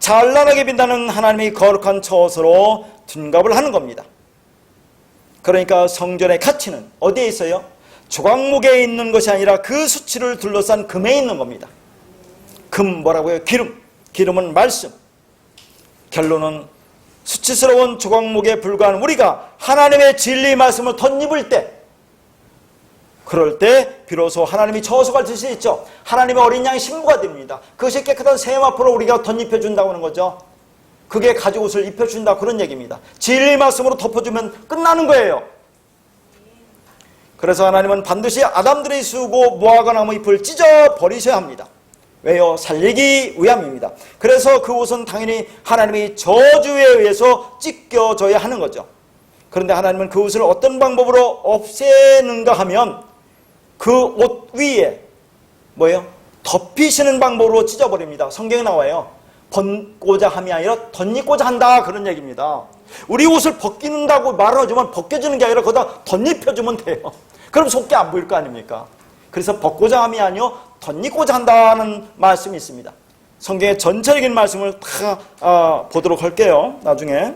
찬란하게 빛나는 하나님의 거룩한 처소로 둔갑을 하는 겁니다. 그러니까 성전의 가치는 어디에 있어요? 조각목에 있는 것이 아니라 그 수치를 둘러싼 금에 있는 겁니다. 금 뭐라고요? 기름은 말씀. 결론은 수치스러운 조각목에 불과한 우리가 하나님의 진리 말씀을 덧입을 때, 그럴 때 비로소 하나님이 처소가 될 수 있죠. 하나님의 어린 양이 신부가 됩니다. 그것이 깨끗한 세마포로 우리가 덧입혀준다고 하는 거죠. 그게 가죽옷을 입혀준다 그런 얘기입니다. 진리 말씀으로 덮어주면 끝나는 거예요. 그래서 하나님은 반드시 아담들이 쓰고 무화과 나무 잎을 찢어 버리셔야 합니다. 왜요? 살리기 위함입니다. 그래서 그 옷은 당연히 하나님의 저주에 의해서 찢겨져야 하는 거죠. 그런데 하나님은 그 옷을 어떤 방법으로 없애는가 하면 그 옷 위에 뭐예요? 덮이시는 방법으로 찢어버립니다. 성경에 나와요. 벗고자 함이 아니라 덧입고자 한다 그런 얘기입니다. 우리 옷을 벗긴다고 말하지만 벗겨지는 게 아니라 거기다 덧입혀주면 돼요. 그럼 속게 안 보일 거 아닙니까? 그래서 벗고자 함이 아니요 덧입고자 한다는 말씀이 있습니다. 성경의 전체적인 말씀을 다 보도록 할게요. 나중에.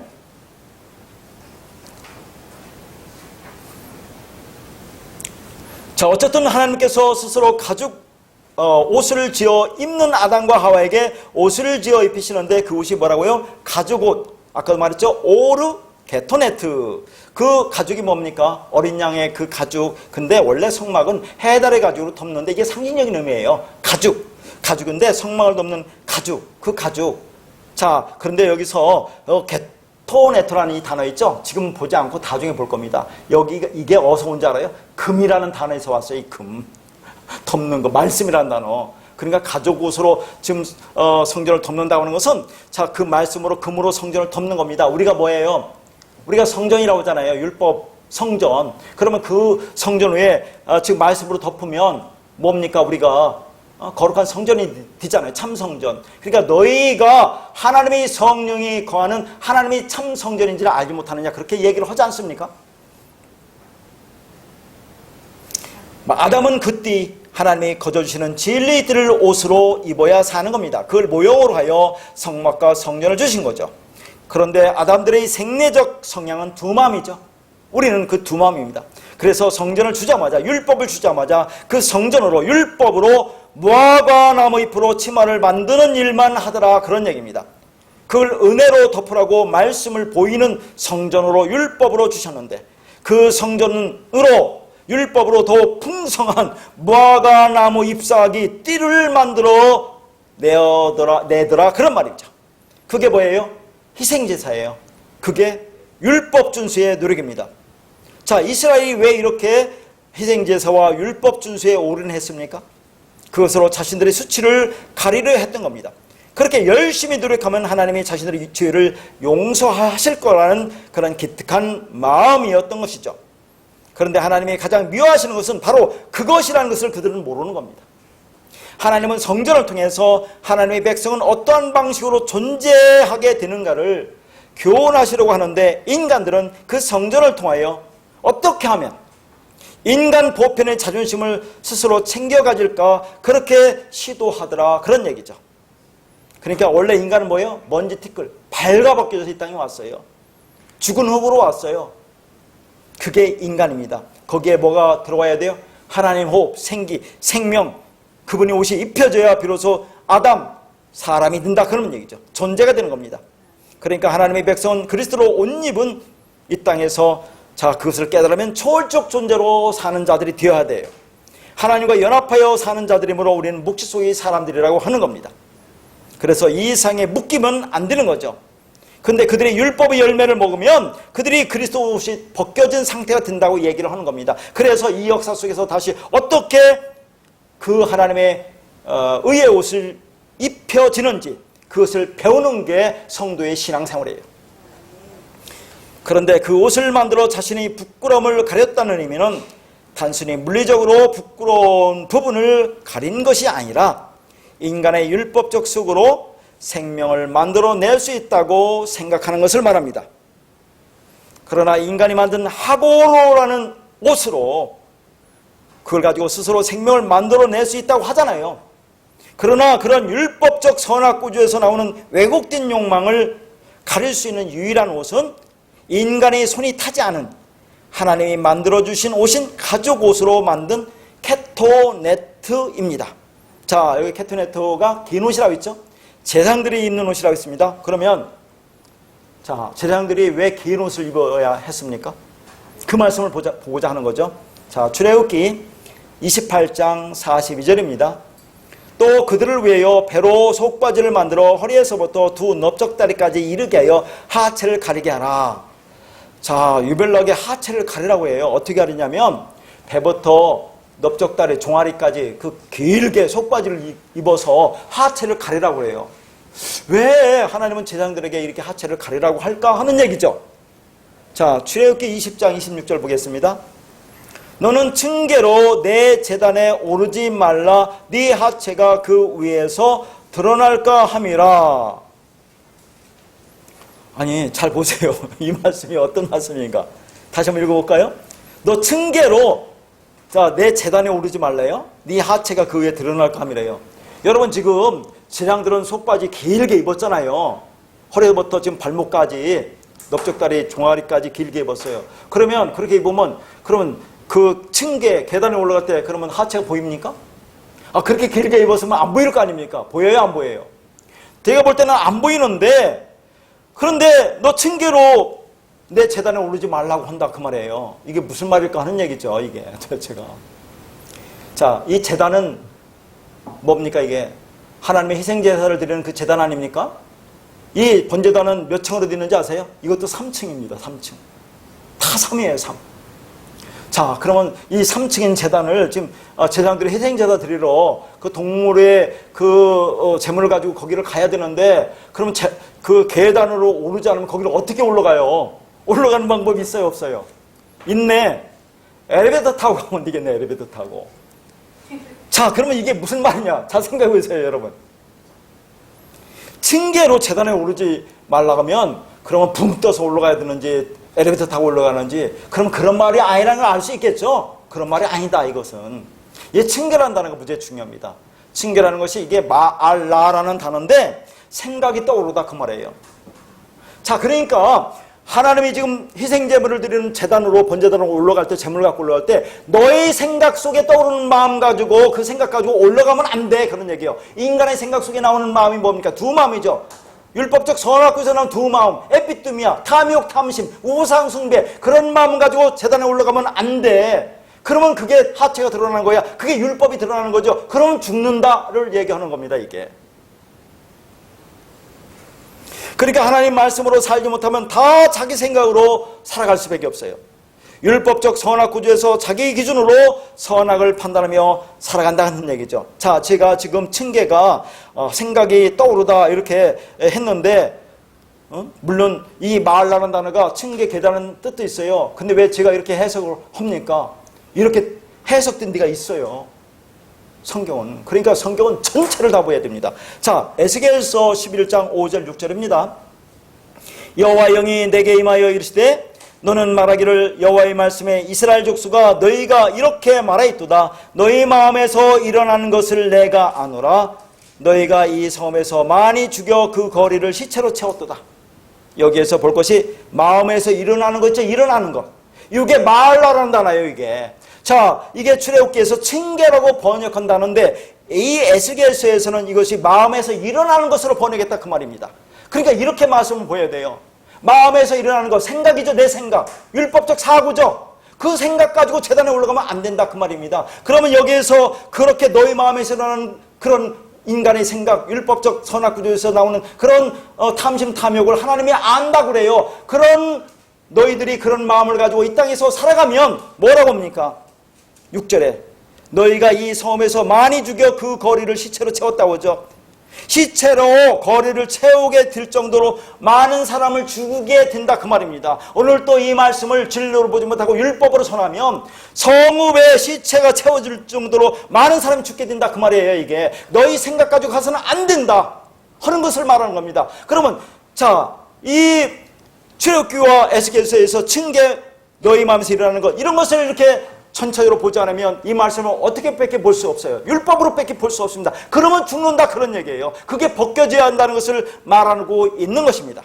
자, 어쨌든 하나님께서 스스로 가죽 옷을 지어 입는 아담과 하와에게 옷을 지어 입히시는데 그 옷이 뭐라고요? 가죽옷. 아까도 말했죠? 오르 게토네트. 그 가죽이 뭡니까? 어린 양의 그 가죽. 근데 원래 성막은 해달의 가죽으로 덮는데 이게 상징적인 의미예요. 가죽인데 성막을 덮는 가죽. 그 가죽. 자, 그런데 여기서 게토네트라는 이 단어 있죠? 지금 보지 않고 나중에 볼 겁니다. 이게 어디서 온지 알아요? 금이라는 단어에서 왔어요. 이 금. 덮는 거. 말씀이라는 단어. 그러니까 가죽옷으로 지금 성전을 덮는다고 하는 것은 자, 그 말씀으로 금으로 성전을 덮는 겁니다. 우리가 뭐예요? 우리가 성전이라고 하잖아요. 율법 성전. 그러면 그 성전 위에 지금 말씀으로 덮으면 뭡니까? 우리가 거룩한 성전이 되잖아요. 참 성전. 그러니까 너희가 하나님의 성령이 거하는 하나님의 참 성전인지를 알지 못하느냐 그렇게 얘기를 하지 않습니까? 아담은 그때 하나님이 거저주시는 진리의 뜰을 옷으로 입어야 사는 겁니다. 그걸 모형으로 하여 성막과 성전을 주신 거죠. 그런데 아담들의 생내적 성향은 두 마음이죠. 우리는 그 두 마음입니다. 그래서 성전을 주자마자, 율법을 주자마자 그 성전으로, 율법으로 무화과 나무 잎으로 치마를 만드는 일만 하더라 그런 얘기입니다. 그걸 은혜로 덮으라고 말씀을 보이는 성전으로, 율법으로 주셨는데 그 성전으로, 율법으로 더 풍성한 무화과 나무 잎사귀 띠를 만들어 내더라 그런 말이죠. 그게 뭐예요? 희생제사예요. 그게 율법 준수의 노력입니다. 자, 이스라엘이 왜 이렇게 희생제사와 율법 준수에 올인했습니까? 그것으로 자신들의 수치를 가리려 했던 겁니다. 그렇게 열심히 노력하면 하나님이 자신들의 죄를 용서하실 거라는 그런 기특한 마음이었던 것이죠. 그런데 하나님이 가장 미워하시는 것은 바로 그것이라는 것을 그들은 모르는 겁니다. 하나님은 성전을 통해서 하나님의 백성은 어떠한 방식으로 존재하게 되는가를 교훈하시려고 하는데 인간들은 그 성전을 통하여 어떻게 하면 인간 보편의 자존심을 스스로 챙겨가질까 그렇게 시도하더라 그런 얘기죠. 그러니까 원래 인간은 뭐예요? 먼지 티끌 발가벗겨져서 이 땅에 왔어요. 죽은 흙으로 왔어요. 그게 인간입니다. 거기에 뭐가 들어와야 돼요? 하나님 호흡, 생기, 생명, 그분이 옷이 입혀져야 비로소 아담, 사람이 된다, 그런 얘기죠. 존재가 되는 겁니다. 그러니까 하나님의 백성은 그리스도로 옷 입은 이 땅에서 자, 그것을 깨달으면 초월적 존재로 사는 자들이 되어야 돼요. 하나님과 연합하여 사는 자들이므로 우리는 묵시 속의 사람들이라고 하는 겁니다. 그래서 이 이상의 묶이면 안 되는 거죠. 근데 그들이 율법의 열매를 먹으면 그들이 그리스도 옷이 벗겨진 상태가 된다고 얘기를 하는 겁니다. 그래서 이 역사 속에서 다시 어떻게 그 하나님의 의의 옷을 입혀지는지 그것을 배우는 게 성도의 신앙생활이에요. 그런데 그 옷을 만들어 자신의 부끄러움을 가렸다는 의미는 단순히 물리적으로 부끄러운 부분을 가린 것이 아니라 인간의 율법적 속으로 생명을 만들어낼 수 있다고 생각하는 것을 말합니다. 그러나 인간이 만든 하고로라는 옷으로 그걸 가지고 스스로 생명을 만들어낼 수 있다고 하잖아요. 그러나 그런 율법적 선악구조에서 나오는 왜곡된 욕망을 가릴 수 있는 유일한 옷은 인간의 손이 타지 않은 하나님이 만들어주신 옷인 가죽 옷으로 만든 케토네트입니다. 자, 여기 케토네트가 긴 옷이라고 있죠? 제사장들이 입는 옷이라고 있습니다. 그러면 자, 제사장들이 왜 긴 옷을 입어야 했습니까? 그 말씀을 보고자 하는 거죠. 자, 출애굽기 28장 42절입니다. 또 그들을 위하여 배로 속바지를 만들어 허리에서부터 두 넓적다리까지 이르게 하여 하체를 가리게 하라. 자, 유별나게 하체를 가리라고 해요. 어떻게 가리냐면 배부터 넓적다리 종아리까지 그 길게 속바지를 입어서 하체를 가리라고 해요. 왜 하나님은 제사장들에게 이렇게 하체를 가리라고 할까 하는 얘기죠. 자, 출애굽기 20장 26절 보겠습니다. 너는 층계로 내 제단에 오르지 말라. 네 하체가 그 위에서 드러날까 함이라. 아니, 잘 보세요. 이 말씀이 어떤 말씀인가? 다시 한번 읽어볼까요? 너 층계로 자, 내 제단에 오르지 말래요. 네 하체가 그 위에 드러날까 함이래요. 여러분, 지금 제사장들은 속바지 길게 입었잖아요. 허리부터 지금 발목까지 넓적다리 종아리까지 길게 입었어요. 그러면 그렇게 입으면 그러면 그 층계 계단에 올라갈 때 그러면 하체가 보입니까? 아, 그렇게 길게 입었으면 안 보일 거 아닙니까? 보여요, 안 보여요? 제가 볼 때는 안 보이는데, 그런데 너 층계로 내 제단에 오르지 말라고 한다, 그 말이에요. 이게 무슨 말일까 하는 얘기죠, 이게 도대체가. 자, 이 제단은 뭡니까, 이게? 하나님의 희생제사를 드리는 그 제단 아닙니까? 이 번제단은 몇 층으로 되는지 아세요? 이것도 3층입니다, 3층. 다 3이에요, 3. 자, 그러면 이 3층인 제단을 지금 제사장들이 희생제사 드리러 그 동물의 그 제물을 가지고 거기를 가야 되는데, 그러면 그 계단으로 오르지 않으면 거기를 어떻게 올라가요? 올라가는 방법이 있어요, 없어요? 있네. 엘리베이터 타고 가면 되겠네, 엘리베이터 타고. 자, 그러면 이게 무슨 말이냐? 잘 생각해 보세요, 여러분. 층계로 제단에 오르지 말라고 하면 그러면 붕 떠서 올라가야 되는지 엘리베이터 타고 올라가는지, 그럼 그런 말이 아니라는 걸 알 수 있겠죠? 그런 말이 아니다, 이것은. 이 층계란다는 거 무지하게 중요합니다. 층계라는 것이 이게 마알라라는 단어인데 생각이 떠오르다, 그 말이에요. 자, 그러니까 하나님이 지금 희생제물을 드리는 제단으로 번제단으로 올라갈 때, 제물을 갖고 올라갈 때 너의 생각 속에 떠오르는 마음 가지고 그 생각 가지고 올라가면 안 돼, 그런 얘기예요. 인간의 생각 속에 나오는 마음이 뭡니까? 두 마음이죠. 율법적 선악구에서 나온 두 마음, 에피뚜미아, 탐욕, 탐심, 우상 숭배, 그런 마음 가지고 제단에 올라가면 안 돼. 그러면 그게 하체가 드러나는 거야. 그게 율법이 드러나는 거죠. 그러면 죽는다를 얘기하는 겁니다, 이게. 그러니까 하나님 말씀으로 살지 못하면 다 자기 생각으로 살아갈 수밖에 없어요. 율법적 선악 구조에서 자기 기준으로 선악을 판단하며 살아간다는 얘기죠. 자, 제가 지금 층계가 생각이 떠오르다 이렇게 했는데, 물론 이 마을라는 단어가 층계 계단은 뜻도 있어요. 근데 왜 제가 이렇게 해석을 합니까? 이렇게 해석된 데가 있어요, 성경은. 그러니까 성경은 전체를 다 보아야 됩니다. 자, 에스겔서 11장 5절 6절입니다. 여호와 영이 내게 임하여 이르시되 너는 말하기를 여호와의 말씀에 이스라엘 족수가 너희가 이렇게 말하였도다. 너희 마음에서 일어나는 것을 내가 아노라. 너희가 이 성읍에서 많이 죽여 그 거리를 시체로 채웠도다. 여기에서 볼 것이 마음에서 일어나는 거 있죠. 일어나는 것. 이게 말라라는 단어예요, 이게. 자, 이게 출애굽기에서 층계라고 번역한다는데 이 에스겔서에서는 이것이 마음에서 일어나는 것으로 번역했다 그 말입니다. 그러니까 이렇게 말씀을 보여야 돼요. 마음에서 일어나는 것, 생각이죠, 내 생각. 율법적 사고죠. 그 생각 가지고 재단에 올라가면 안 된다 그 말입니다. 그러면 여기에서 그렇게 너희 마음에서 일어나는 그런 인간의 생각, 율법적 선악구조에서 나오는 그런 탐심, 탐욕을 하나님이 안다고 그래요. 그런 너희들이 그런 마음을 가지고 이 땅에서 살아가면 뭐라고 합니까? 6절에 너희가 이 섬에서 많이 죽여 그 거리를 시체로 채웠다고 하죠. 시체로 거리를 채우게 될 정도로 많은 사람을 죽게 된다 그 말입니다. 오늘 또 이 말씀을 진리로 보지 못하고 율법으로 전하면 성읍에 시체가 채워질 정도로 많은 사람이 죽게 된다 그 말이에요. 이게 너희 생각 가지고 가서는 안 된다 하는 것을 말하는 겁니다. 그러면 자, 이 출애굽기와 에스겔서에서 층계 너희 마음에서 일어나는 것 이런 것을 이렇게 천천히로 보지 않으면 이 말씀을 어떻게 뺏겨 볼 수 없어요. 율법으로 뺏겨 볼 수 없습니다. 그러면 죽는다 그런 얘기예요. 그게 벗겨져야 한다는 것을 말하고 있는 것입니다.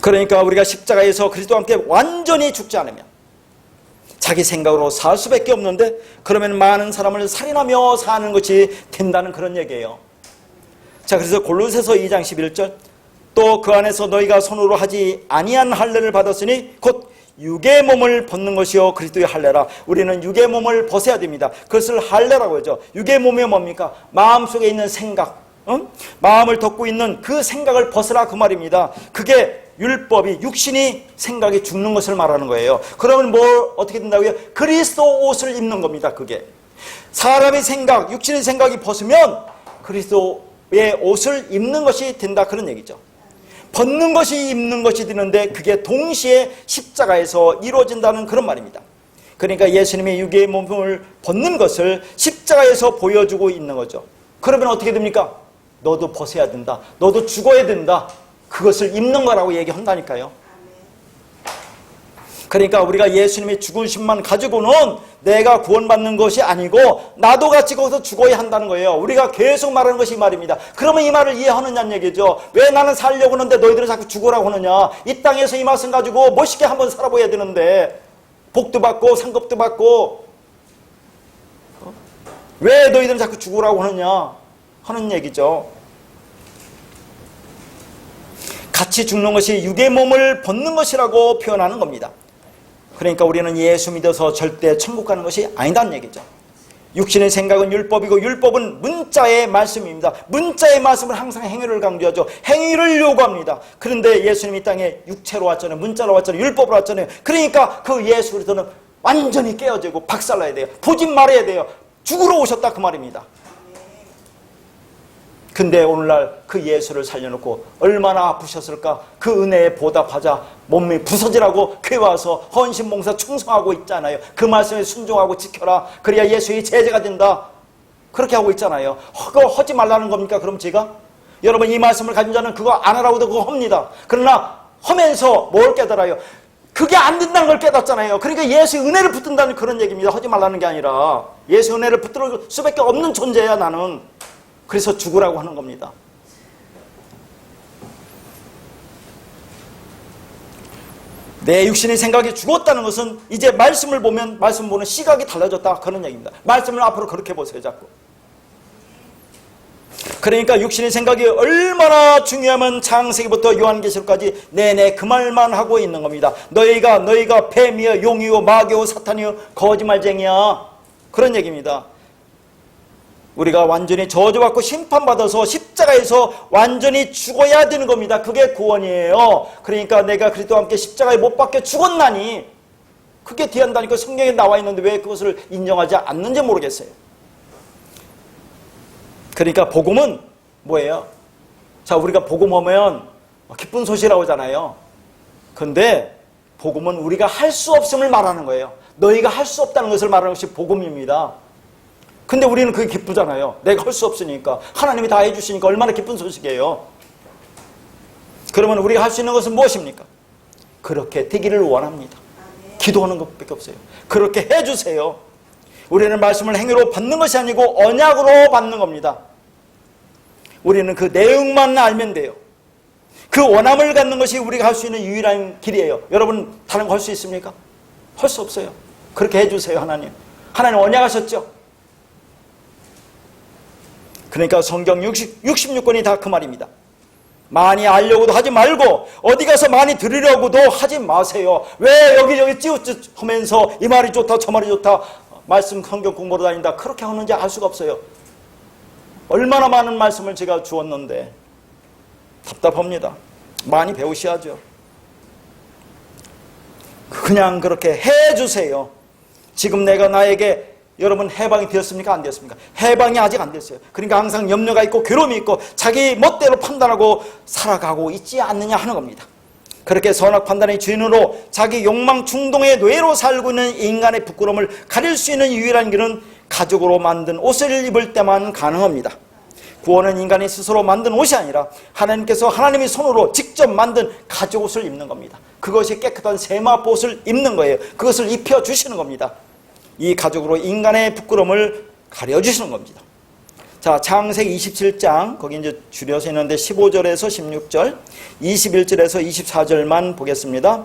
그러니까 우리가 십자가에서 그리스도와 함께 완전히 죽지 않으면 자기 생각으로 살 수밖에 없는데 그러면 많은 사람을 살인하며 사는 것이 된다는 그런 얘기예요. 자, 그래서 골로새서 2장 11절 또 그 안에서 너희가 손으로 하지 아니한 할례를 받았으니 곧 육의 몸을 벗는 것이요 그리스도의 할례라. 우리는 육의 몸을 벗어야 됩니다. 그것을 할례라고 하죠. 육의 몸이 뭡니까? 마음속에 있는 생각, 마음을 덮고 있는 그 생각을 벗으라 그 말입니다. 그게 율법이 육신이 생각이 죽는 것을 말하는 거예요. 그러면 뭘 어떻게 된다고요? 그리스도 옷을 입는 겁니다. 그게 사람의 생각, 육신의 생각이 벗으면 그리스도의 옷을 입는 것이 된다 그런 얘기죠. 벗는 것이 입는 것이 되는데 그게 동시에 십자가에서 이루어진다는 그런 말입니다. 그러니까 예수님의 육의 몸을 벗는 것을 십자가에서 보여주고 있는 거죠. 그러면 어떻게 됩니까? 너도 벗어야 된다. 너도 죽어야 된다. 그것을 입는 거라고 얘기한다니까요. 그러니까 우리가 예수님의 죽으심만 가지고는 내가 구원받는 것이 아니고 나도 같이 거기서 죽어야 한다는 거예요. 우리가 계속 말하는 것이 이 말입니다. 그러면 이 말을 이해하느냐는 얘기죠. 왜 나는 살려고 하는데 너희들은 자꾸 죽으라고 하느냐. 이 땅에서 이 말씀 가지고 멋있게 한번 살아봐야 되는데 복도 받고 상급도 받고 왜 너희들은 자꾸 죽으라고 하느냐 하는 얘기죠. 같이 죽는 것이 육의 몸을 벗는 것이라고 표현하는 겁니다. 그러니까 우리는 예수 믿어서 절대 천국 가는 것이 아니다는 얘기죠. 육신의 생각은 율법이고 율법은 문자의 말씀입니다. 문자의 말씀은 항상 행위를 강조하죠. 행위를 요구합니다. 그런데 예수님이 땅에 육체로 왔잖아요. 문자로 왔잖아요. 율법으로 왔잖아요. 그러니까 그 예수 그리스도는 완전히 깨어지고 박살나야 돼요. 보지 말아야 돼요. 죽으러 오셨다 그 말입니다. 근데 오늘날 그 예수를 살려놓고 얼마나 아프셨을까. 그 은혜에 보답하자 몸이 부서지라고 교회 와서 헌신봉사 충성하고 있잖아요. 그 말씀에 순종하고 지켜라. 그래야 예수의 제자가 된다. 그렇게 하고 있잖아요. 그거 하지 말라는 겁니까? 그럼 제가? 여러분 이 말씀을 가진 자는 그거 안 하라고도 그거 합니다. 그러나 하면서 뭘 깨달아요? 그게 안 된다는 걸 깨닫잖아요. 그러니까 예수의 은혜를 붙든다는 그런 얘기입니다. 하지 말라는 게 아니라 예수의 은혜를 붙들 수밖에 없는 존재야 나는. 그래서 죽으라고 하는 겁니다. 내 육신의 생각이 죽었다는 것은 이제 말씀을 보면 말씀 보는 시각이 달라졌다 그런 얘기입니다. 말씀을 앞으로 그렇게 보세요 자꾸. 그러니까 육신의 생각이 얼마나 중요하면 창세기부터 요한계시록까지 내내 그 말만 하고 있는 겁니다. 너희가 뱀이여 용이요 마귀요 사탄이요 거짓말쟁이야 그런 얘기입니다. 우리가 완전히 저주받고 심판받아서 십자가에서 완전히 죽어야 되는 겁니다. 그게 구원이에요. 그러니까 내가 그리스도와 함께 십자가에 못 박혀 죽었나니 그게 뒤한다니까 성경에 나와 있는데 왜 그것을 인정하지 않는지 모르겠어요. 그러니까 복음은 뭐예요? 자, 우리가 복음하면 기쁜 소식이라고 하잖아요. 근데 복음은 우리가 할 수 없음을 말하는 거예요. 너희가 할 수 없다는 것을 말하는 것이 복음입니다. 근데 우리는 그게 기쁘잖아요. 내가 할 수 없으니까. 하나님이 다 해주시니까 얼마나 기쁜 소식이에요. 그러면 우리가 할 수 있는 것은 무엇입니까? 그렇게 되기를 원합니다. 기도하는 것밖에 없어요. 그렇게 해주세요. 우리는 말씀을 행위로 받는 것이 아니고 언약으로 받는 겁니다. 우리는 그 내용만 알면 돼요. 그 원함을 갖는 것이 우리가 할 수 있는 유일한 길이에요. 여러분 다른 거 할 수 있습니까? 할 수 없어요. 그렇게 해주세요. 하나님. 하나님 언약하셨죠. 그러니까 성경 66권이 다 그 말입니다. 많이 알려고도 하지 말고 어디 가서 많이 들으려고도 하지 마세요. 왜 여기저기 찌우찌 하면서 이 말이 좋다 저 말이 좋다 말씀 성경 공부로 다닌다 그렇게 하는지 알 수가 없어요. 얼마나 많은 말씀을 제가 주었는데 답답합니다. 많이 배우셔야죠. 그냥 그렇게 해주세요. 지금 내가 나에게 여러분 해방이 되었습니까? 안 되었습니까? 해방이 아직 안 됐어요. 그러니까 항상 염려가 있고 괴로움이 있고 자기 멋대로 판단하고 살아가고 있지 않느냐 하는 겁니다. 그렇게 선악 판단의 주인으로 자기 욕망 충동의 노예로 살고 있는 인간의 부끄러움을 가릴 수 있는 유일한 길은 가죽으로 만든 옷을 입을 때만 가능합니다. 구원은 인간이 스스로 만든 옷이 아니라 하나님께서 하나님의 손으로 직접 만든 가죽 옷을 입는 겁니다. 그것이 깨끗한 세마포 옷을 입는 거예요. 그것을 입혀주시는 겁니다. 이 가죽으로 인간의 부끄러움을 가려주시는 겁니다. 자, 창세기 27장, 거기 이제 줄여서 있는데 15절에서 16절, 21절에서 24절만 보겠습니다.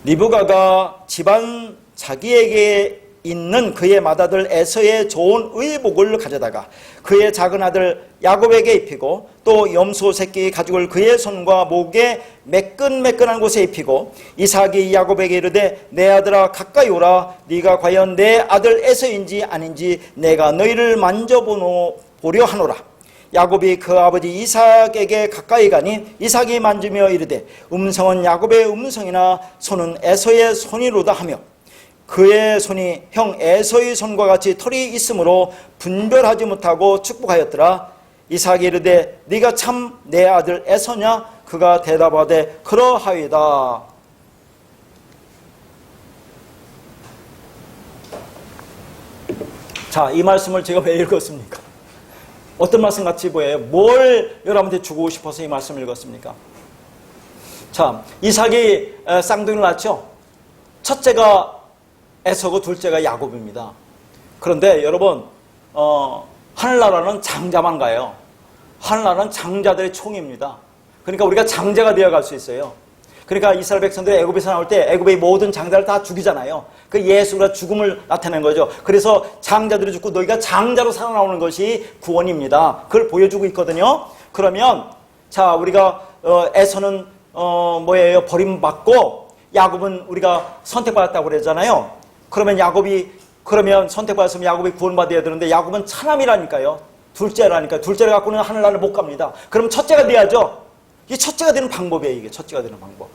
리브가가 집안 자기에게 있는 그의 맏아들 에서의 좋은 의복을 가져다가 그의 작은 아들 야곱에게 입히고 또 염소 새끼 가죽을 그의 손과 목에 매끈매끈한 곳에 입히고 이삭이 야곱에게 이르되 내 아들아 가까이 오라 네가 과연 내 아들 에서인지 아닌지 내가 너희를 만져보려 하노라. 야곱이 그 아버지 이삭에게 가까이 가니 이삭이 만지며 이르되 음성은 야곱의 음성이나 손은 에서의 손이로다 하며 그의 손이 형 에서의 손과 같이 털이 있으므로 분별하지 못하고 축복하였더라. 이삭이 이르되 네가 참 내 아들 에서냐? 그가 대답하되 그러하이다. 자, 이 말씀을 제가 왜 읽었습니까? 어떤 말씀 같이 보여요? 뭘 여러분한테 주고 싶어서 이 말씀을 읽었습니까? 자, 이삭이 쌍둥이를 낳죠. 첫째가 에서고 둘째가 야곱입니다. 그런데 여러분 하늘나라는 장자만 가요. 하늘나라는 장자들의 총입니다. 그러니까 우리가 장자가 되어갈 수 있어요. 그러니까 이스라엘 백성들이 애굽에서 나올 때 애굽의 모든 장자를 다 죽이잖아요. 그 예수가 죽음을 나타낸 거죠. 그래서 장자들이 죽고 너희가 장자로 살아나오는 것이 구원입니다. 그걸 보여주고 있거든요. 그러면 자 우리가 에서는 뭐예요? 버림받고 야곱은 우리가 선택받았다고 그러잖아요. 그러면 그러면 선택받았으면 야곱이 구원받아야 되는데 야곱은 차남이라니까요. 둘째라니까. 둘째를 갖고는 하늘나라를 못 갑니다. 그럼 첫째가 돼야죠. 이게 첫째가 되는 방법이에요. 이게 첫째가 되는 방법.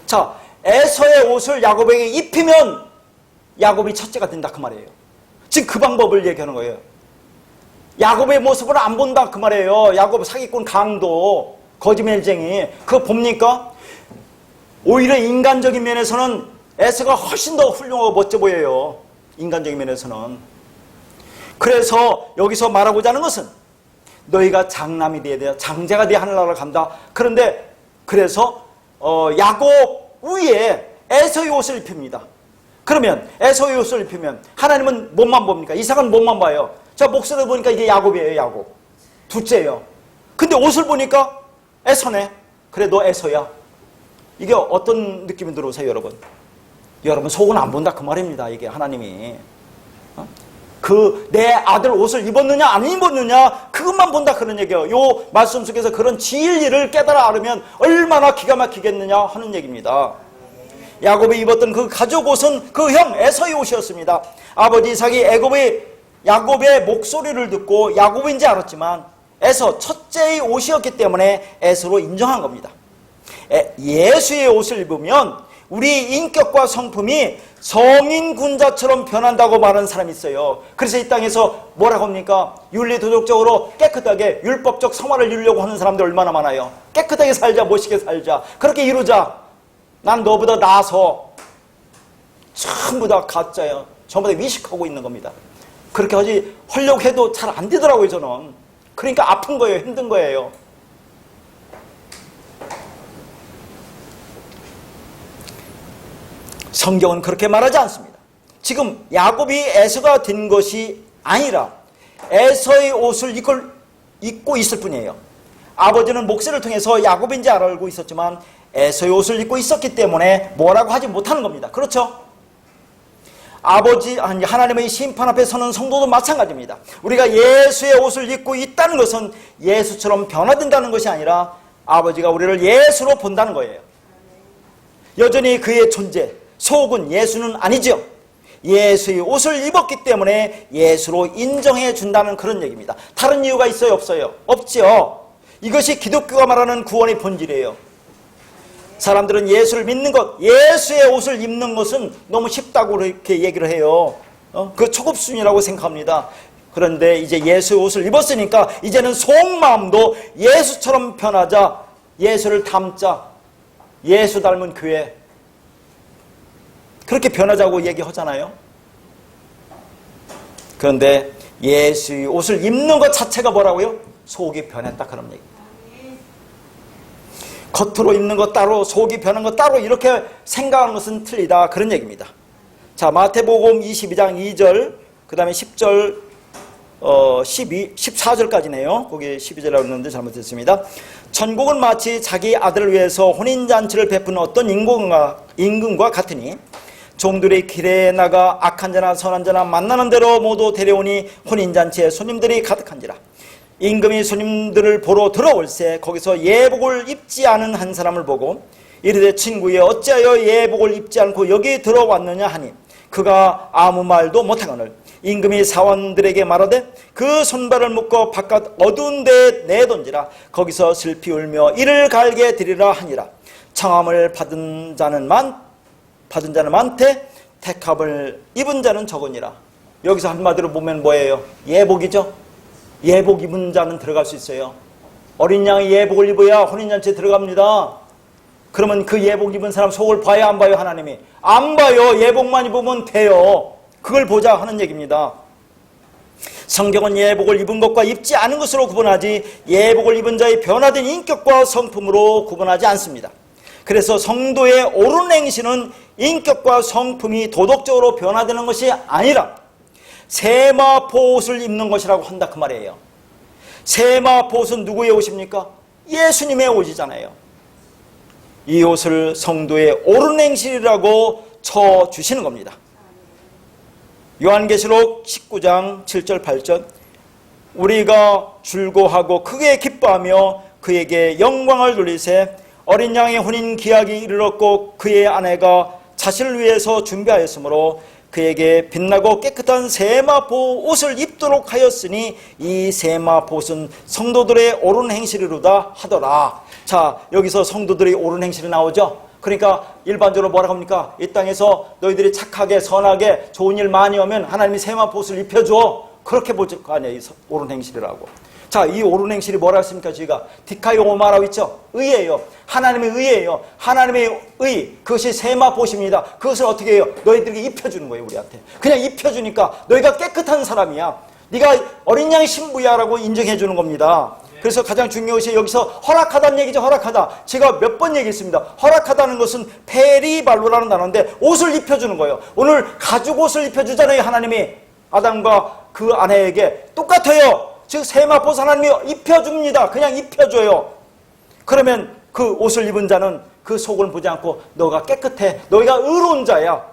자, 에서의 옷을 야곱에게 입히면 야곱이 첫째가 된다 그 말이에요. 지금 그 방법을 얘기하는 거예요. 야곱의 모습을 안 본다 그 말이에요. 야곱 사기꾼 강도 거짓말쟁이 그거 봅니까? 오히려 인간적인 면에서는 에서가 훨씬 더 훌륭하고 멋져 보여요. 인간적인 면에서는. 그래서 여기서 말하고자 하는 것은 너희가 장남이 돼야 돼요. 장자가 돼야 하늘나라를 간다. 그런데 그래서 야곱 위에 에서의 옷을 입힙니다. 그러면 에서의 옷을 입히면 하나님은 몸만 봅니까? 이삭은 몸만 봐요. 자, 목소리를 보니까 이게 야곱이에요. 야곱. 둘째예요. 근데 옷을 보니까 에서네. 그래 너 에서야. 이게 어떤 느낌이 들어오세요 여러분? 여러분 속은 안 본다 그 말입니다. 이게 하나님이 그 내 아들 옷을 입었느냐 안 입었느냐 그것만 본다 그런 얘기예요. 요 말씀 속에서 그런 진리를 깨달아 알으면 얼마나 기가 막히겠느냐 하는 얘기입니다. 야곱이 입었던 그 가죽 옷은 그 형 에서의 옷이었습니다. 아버지 이삭이 야곱의 목소리를 듣고 야곱인지 알았지만 에서 첫째의 옷이었기 때문에 에서로 인정한 겁니다. 예수의 옷을 입으면 우리 인격과 성품이 성인 군자처럼 변한다고 말하는 사람이 있어요. 그래서 이 땅에서 뭐라고 합니까? 윤리도덕적으로 깨끗하게 율법적 성화를 이루려고 하는 사람들 얼마나 많아요. 깨끗하게 살자, 멋있게 살자, 그렇게 이루자. 난 너보다 나아서. 전부 다 가짜예요. 전부 다 위식하고 있는 겁니다. 그렇게 하려고 해도 잘 안 되더라고요 저는. 그러니까 아픈 거예요. 힘든 거예요. 성경은 그렇게 말하지 않습니다. 지금 야곱이 에서가 된 것이 아니라 에서의 옷을 입고 있을 뿐이에요. 아버지는 목세를 통해서 야곱인지 알고 있었지만 에서의 옷을 입고 있었기 때문에 뭐라고 하지 못하는 겁니다. 그렇죠? 하나님의 심판 앞에 서는 성도도 마찬가지입니다. 우리가 예수의 옷을 입고 있다는 것은 예수처럼 변화된다는 것이 아니라 아버지가 우리를 예수로 본다는 거예요. 여전히 그의 존재, 속은 예수는 아니죠. 예수의 옷을 입었기 때문에 예수로 인정해 준다는 그런 얘기입니다. 다른 이유가 있어요? 없어요? 없죠. 이것이 기독교가 말하는 구원의 본질이에요. 사람들은 예수를 믿는 것, 예수의 옷을 입는 것은 너무 쉽다고 그렇게 얘기를 해요. 그 초급순이라고 생각합니다. 그런데 이제 예수의 옷을 입었으니까 이제는 속마음도 예수처럼 변하자, 예수를 닮자, 예수 닮은 교회, 그렇게 변하자고 얘기하잖아요. 그런데 예수의 옷을 입는 것 자체가 뭐라고요? 속이 변했다, 그런 얘기입니다. 겉으로 입는 것 따로, 속이 변한 것 따로 이렇게 생각하는 것은 틀리다, 그런 얘기입니다. 자, 마태복음 22장 2절, 그 다음에 10절, 14절까지네요. 거기 12절이라고 했는데 잘못했습니다. 천국은 마치 자기 아들을 위해서 혼인잔치를 베푸는 어떤 임금과 같으니 종들이 길에 나가 악한 자나 선한 자나 만나는 대로 모두 데려오니 혼인잔치에 손님들이 가득한지라. 임금이 손님들을 보러 들어올새 거기서 예복을 입지 않은 한 사람을 보고 이르되 친구여 어찌하여 예복을 입지 않고 여기 들어왔느냐 하니 그가 아무 말도 못하거늘 임금이 사원들에게 말하되 그 손발을 묶어 바깥 어두운 데에 내던지라. 거기서 슬피 울며 이를 갈게 드리라 하니라. 청함을 받은 자는 많되 택함을 입은 자는 적으니라. 여기서 한마디로 보면 뭐예요? 예복이죠. 예복 입은 자는 들어갈 수 있어요. 어린 양이 예복을 입어야 혼인잔치에 들어갑니다. 그러면 그 예복 입은 사람 속을 봐야 안 봐요? 하나님이 안 봐요. 예복만 입으면 돼요. 그걸 보자 하는 얘기입니다. 성경은 예복을 입은 것과 입지 않은 것으로 구분하지 예복을 입은 자의 변화된 인격과 성품으로 구분하지 않습니다. 그래서 성도의 옳은 행실은 인격과 성품이 도덕적으로 변화되는 것이 아니라 세마포 옷을 입는 것이라고 한다, 그 말이에요. 세마포 옷은 누구의 옷입니까? 예수님의 옷이잖아요. 이 옷을 성도의 옳은 행실이라고 쳐주시는 겁니다. 요한계시록 19장 7절 8절 우리가 즐거워하고 크게 기뻐하며 그에게 영광을 돌리세 어린 양의 혼인 기약이 이르렀고 그의 아내가 자신을 위해서 준비하였으므로 그에게 빛나고 깨끗한 세마포 옷을 입도록 하였으니 이 세마포 옷은 성도들의 옳은 행실이로다 하더라. 자, 여기서 성도들의 옳은 행실이 나오죠. 그러니까 일반적으로 뭐라고 합니까? 이 땅에서 너희들이 착하게 선하게 좋은 일 많이 하면 하나님이 세마포 옷을 입혀줘. 그렇게 볼 거 아니에요. 이 옳은 행실이라고. 자, 이 옳은 행실이 뭐라 했습니까? 저희가 디카요마라고 있죠. 의예요. 하나님의 의예요. 하나님의 의, 그것이 세마포옷입니다. 그것을 어떻게 해요? 너희들에게 입혀주는 거예요. 우리한테 그냥 입혀주니까 너희가 깨끗한 사람이야, 네가 어린 양의 신부야 라고 인정해 주는 겁니다. 그래서 가장 중요한 것이 여기서 허락하다는 얘기죠. 허락하다. 제가 몇 번 얘기했습니다. 허락하다는 것은 페리발로라는 단어인데 옷을 입혀주는 거예요. 오늘 가죽 옷을 입혀주잖아요. 하나님이 아담과 그 아내에게 똑같아요. 즉 세마포 하나님이 입혀줍니다. 그냥 입혀줘요. 그러면 그 옷을 입은 자는 그 속을 보지 않고 너가 깨끗해, 너희가 의로운 자야.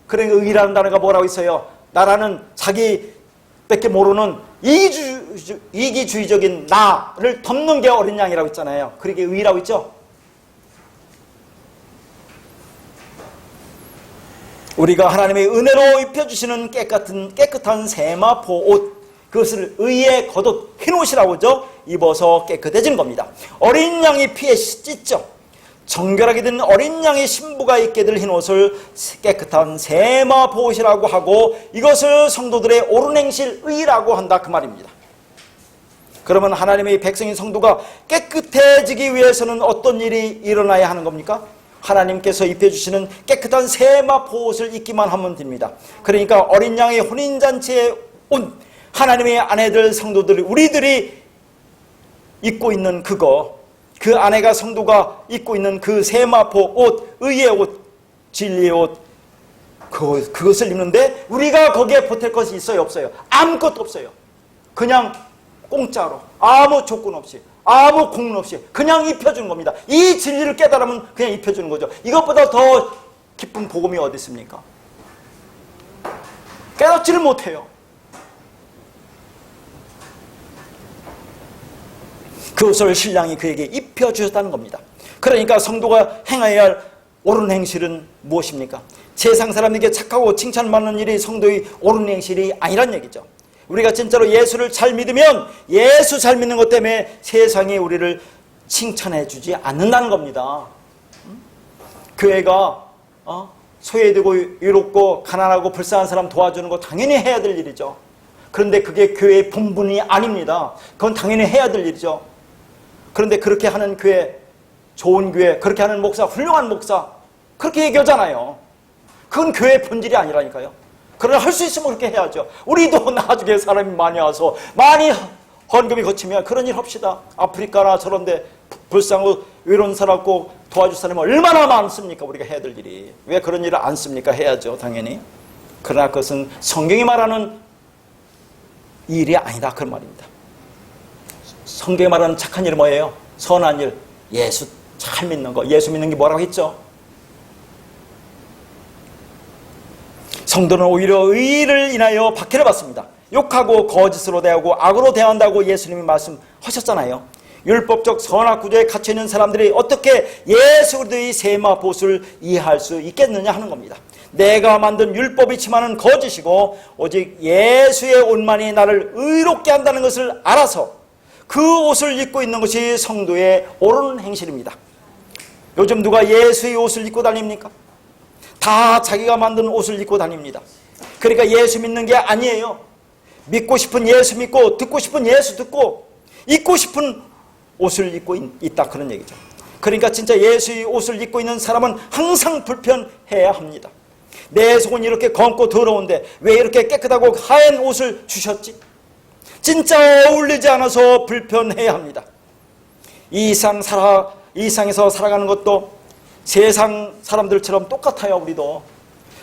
그러니까 의라는 단어가 뭐라고 있어요? 나라는 자기밖에 모르는 이기주의적인 나를 덮는 게 어린 양이라고 있잖아요. 그러게 의라고 있죠. 우리가 하나님의 은혜로 입혀주시는 깨끗한 세마포 옷, 그것을 의의 겉옷, 흰옷이라고 하죠. 입어서 깨끗해진 겁니다. 어린 양이 피에 씻죠. 정결하게 된 어린 양의 신부가 입게 될 흰옷을 깨끗한 세마포 옷이라고 하고 이것을 성도들의 옳은 행실 의라고 한다, 그 말입니다. 그러면 하나님의 백성인 성도가 깨끗해지기 위해서는 어떤 일이 일어나야 하는 겁니까? 하나님께서 입혀주시는 깨끗한 세마포 옷을 입기만 하면 됩니다. 그러니까 어린 양의 혼인잔치에 온 하나님의 아내들 성도들, 우리들이 입고 있는 그거, 그 아내가 성도가 입고 있는 그 세마포 옷, 의의 옷, 진리의 옷, 그것을 입는데 우리가 거기에 보탤 것이 있어요? 없어요? 아무것도 없어요. 그냥 공짜로, 아무 조건 없이, 아무 공문 없이 그냥 입혀주는 겁니다. 이 진리를 깨달으면 그냥 입혀주는 거죠. 이것보다 더 기쁜 복음이 어디 있습니까? 깨닫지를 못해요. 그 옷을 신랑이 그에게 입혀주셨다는 겁니다. 그러니까 성도가 행해야 할 옳은 행실은 무엇입니까? 세상 사람에게 착하고 칭찬받는 일이 성도의 옳은 행실이 아니란 얘기죠. 우리가 진짜로 예수를 잘 믿으면 예수 잘 믿는 것 때문에 세상이 우리를 칭찬해 주지 않는다는 겁니다. 교회가 소외되고 외롭고 가난하고 불쌍한 사람 도와주는 거 당연히 해야 될 일이죠. 그런데 그게 교회의 본분이 아닙니다. 그건 당연히 해야 될 일이죠. 그런데 그렇게 하는 교회, 좋은 교회, 그렇게 하는 목사, 훌륭한 목사 그렇게 얘기하잖아요. 그건 교회의 본질이 아니라니까요. 그러나 할 수 있으면 그렇게 해야죠. 우리도 나중에 사람이 많이 와서 많이 헌금이 거치면 그런 일 합시다. 아프리카나 저런 데 불쌍하고 외로운 사람 꼭 도와줄 사람이 얼마나 많습니까? 우리가 해야 될 일이. 왜 그런 일을 안 씁니까? 해야죠, 당연히. 그러나 그것은 성경이 말하는 일이 아니다, 그런 말입니다. 성경이 말하는 착한 일은 뭐예요? 선한 일, 예수 잘 믿는 거. 예수 믿는 게 뭐라고 했죠? 성도는 오히려 의를 인하여 박해를 받습니다. 욕하고 거짓으로 대하고 악으로 대한다고 예수님이 말씀하셨잖아요. 율법적 선악 구조에 갇혀있는 사람들이 어떻게 예수 그리스도의 세마 보수를 이해할 수 있겠느냐 하는 겁니다. 내가 만든 율법이지만은 거짓이고 오직 예수의 옷만이 나를 의롭게 한다는 것을 알아서 그 옷을 입고 있는 것이 성도의 옳은 행실입니다. 요즘 누가 예수의 옷을 입고 다닙니까? 다 자기가 만든 옷을 입고 다닙니다. 그러니까 예수 믿는 게 아니에요. 믿고 싶은 예수 믿고 듣고 싶은 예수 듣고 입고 싶은 옷을 입고 있다, 그런 얘기죠. 그러니까 진짜 예수의 옷을 입고 있는 사람은 항상 불편해야 합니다. 내 속은 이렇게 검고 더러운데 왜 이렇게 깨끗하고 하얀 옷을 주셨지? 진짜 어울리지 않아서 불편해야 합니다. 이 세상에서 살아가는 것도 세상 사람들처럼 똑같아요. 우리도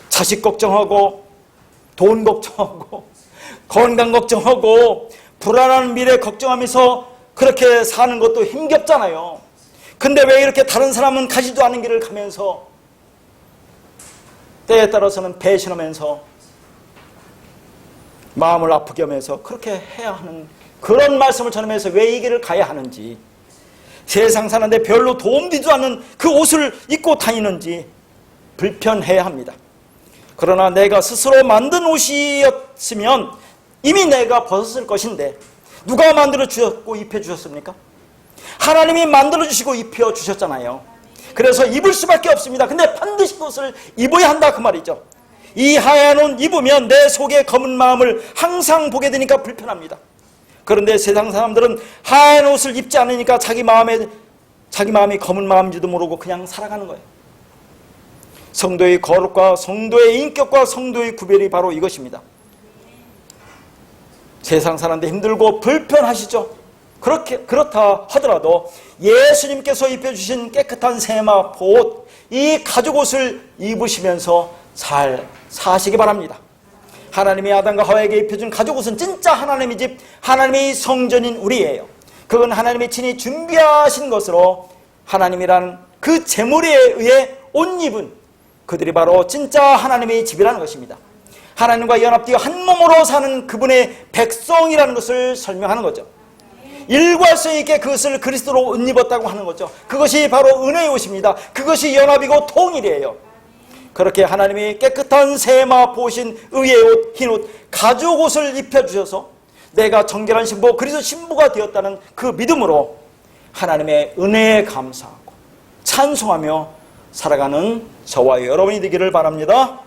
자식 걱정하고 돈 걱정하고 건강 걱정하고 불안한 미래 걱정하면서 그렇게 사는 것도 힘겹잖아요. 근데 왜 이렇게 다른 사람은 가지도 않은 길을 가면서 때에 따라서는 배신하면서 마음을 아프게 하면서 그렇게 해야 하는 그런 말씀을 전하면서 왜 이 길을 가야 하는지, 세상 사는데 별로 도움되지도 않는 그 옷을 입고 다니는지 불편해야 합니다. 그러나 내가 스스로 만든 옷이었으면 이미 내가 벗었을 것인데 누가 만들어 주셨고 입혀 주셨습니까? 하나님이 만들어 주시고 입혀 주셨잖아요. 그래서 입을 수밖에 없습니다. 근데 반드시 그것을 입어야 한다, 그 말이죠. 이 하얀 옷 입으면 내 속에 검은 마음을 항상 보게 되니까 불편합니다. 그런데 세상 사람들은 하얀 옷을 입지 않으니까 자기 마음이 검은 마음인지도 모르고 그냥 살아가는 거예요. 성도의 거룩과 성도의 인격과 성도의 구별이 바로 이것입니다. 세상 사람들 힘들고 불편하시죠? 그렇다 하더라도 예수님께서 입혀주신 깨끗한 세마 옷, 이 가죽 옷을 입으시면서 잘 사시기 바랍니다. 하나님이 아담과 하와에게 입혀준 가죽 옷은 진짜 하나님의 집, 하나님의 성전인 우리예요. 그건 하나님이 친히 준비하신 것으로 하나님이란 그 제물에 의해 옷 입은 그들이 바로 진짜 하나님의 집이라는 것입니다. 하나님과 연합되어 한 몸으로 사는 그분의 백성이라는 것을 설명하는 거죠. 일관성 있게 그것을 그리스도로 옷 입었다고 하는 거죠. 그것이 바로 은혜의 옷입니다. 그것이 연합이고 통일이에요. 그렇게 하나님이 깨끗한 세마 보신 의의 옷, 흰 옷, 가죽 옷을 입혀주셔서 내가 정결한 신부, 그리스도 신부가 되었다는 그 믿음으로 하나님의 은혜에 감사하고 찬송하며 살아가는 저와 여러분이 되기를 바랍니다.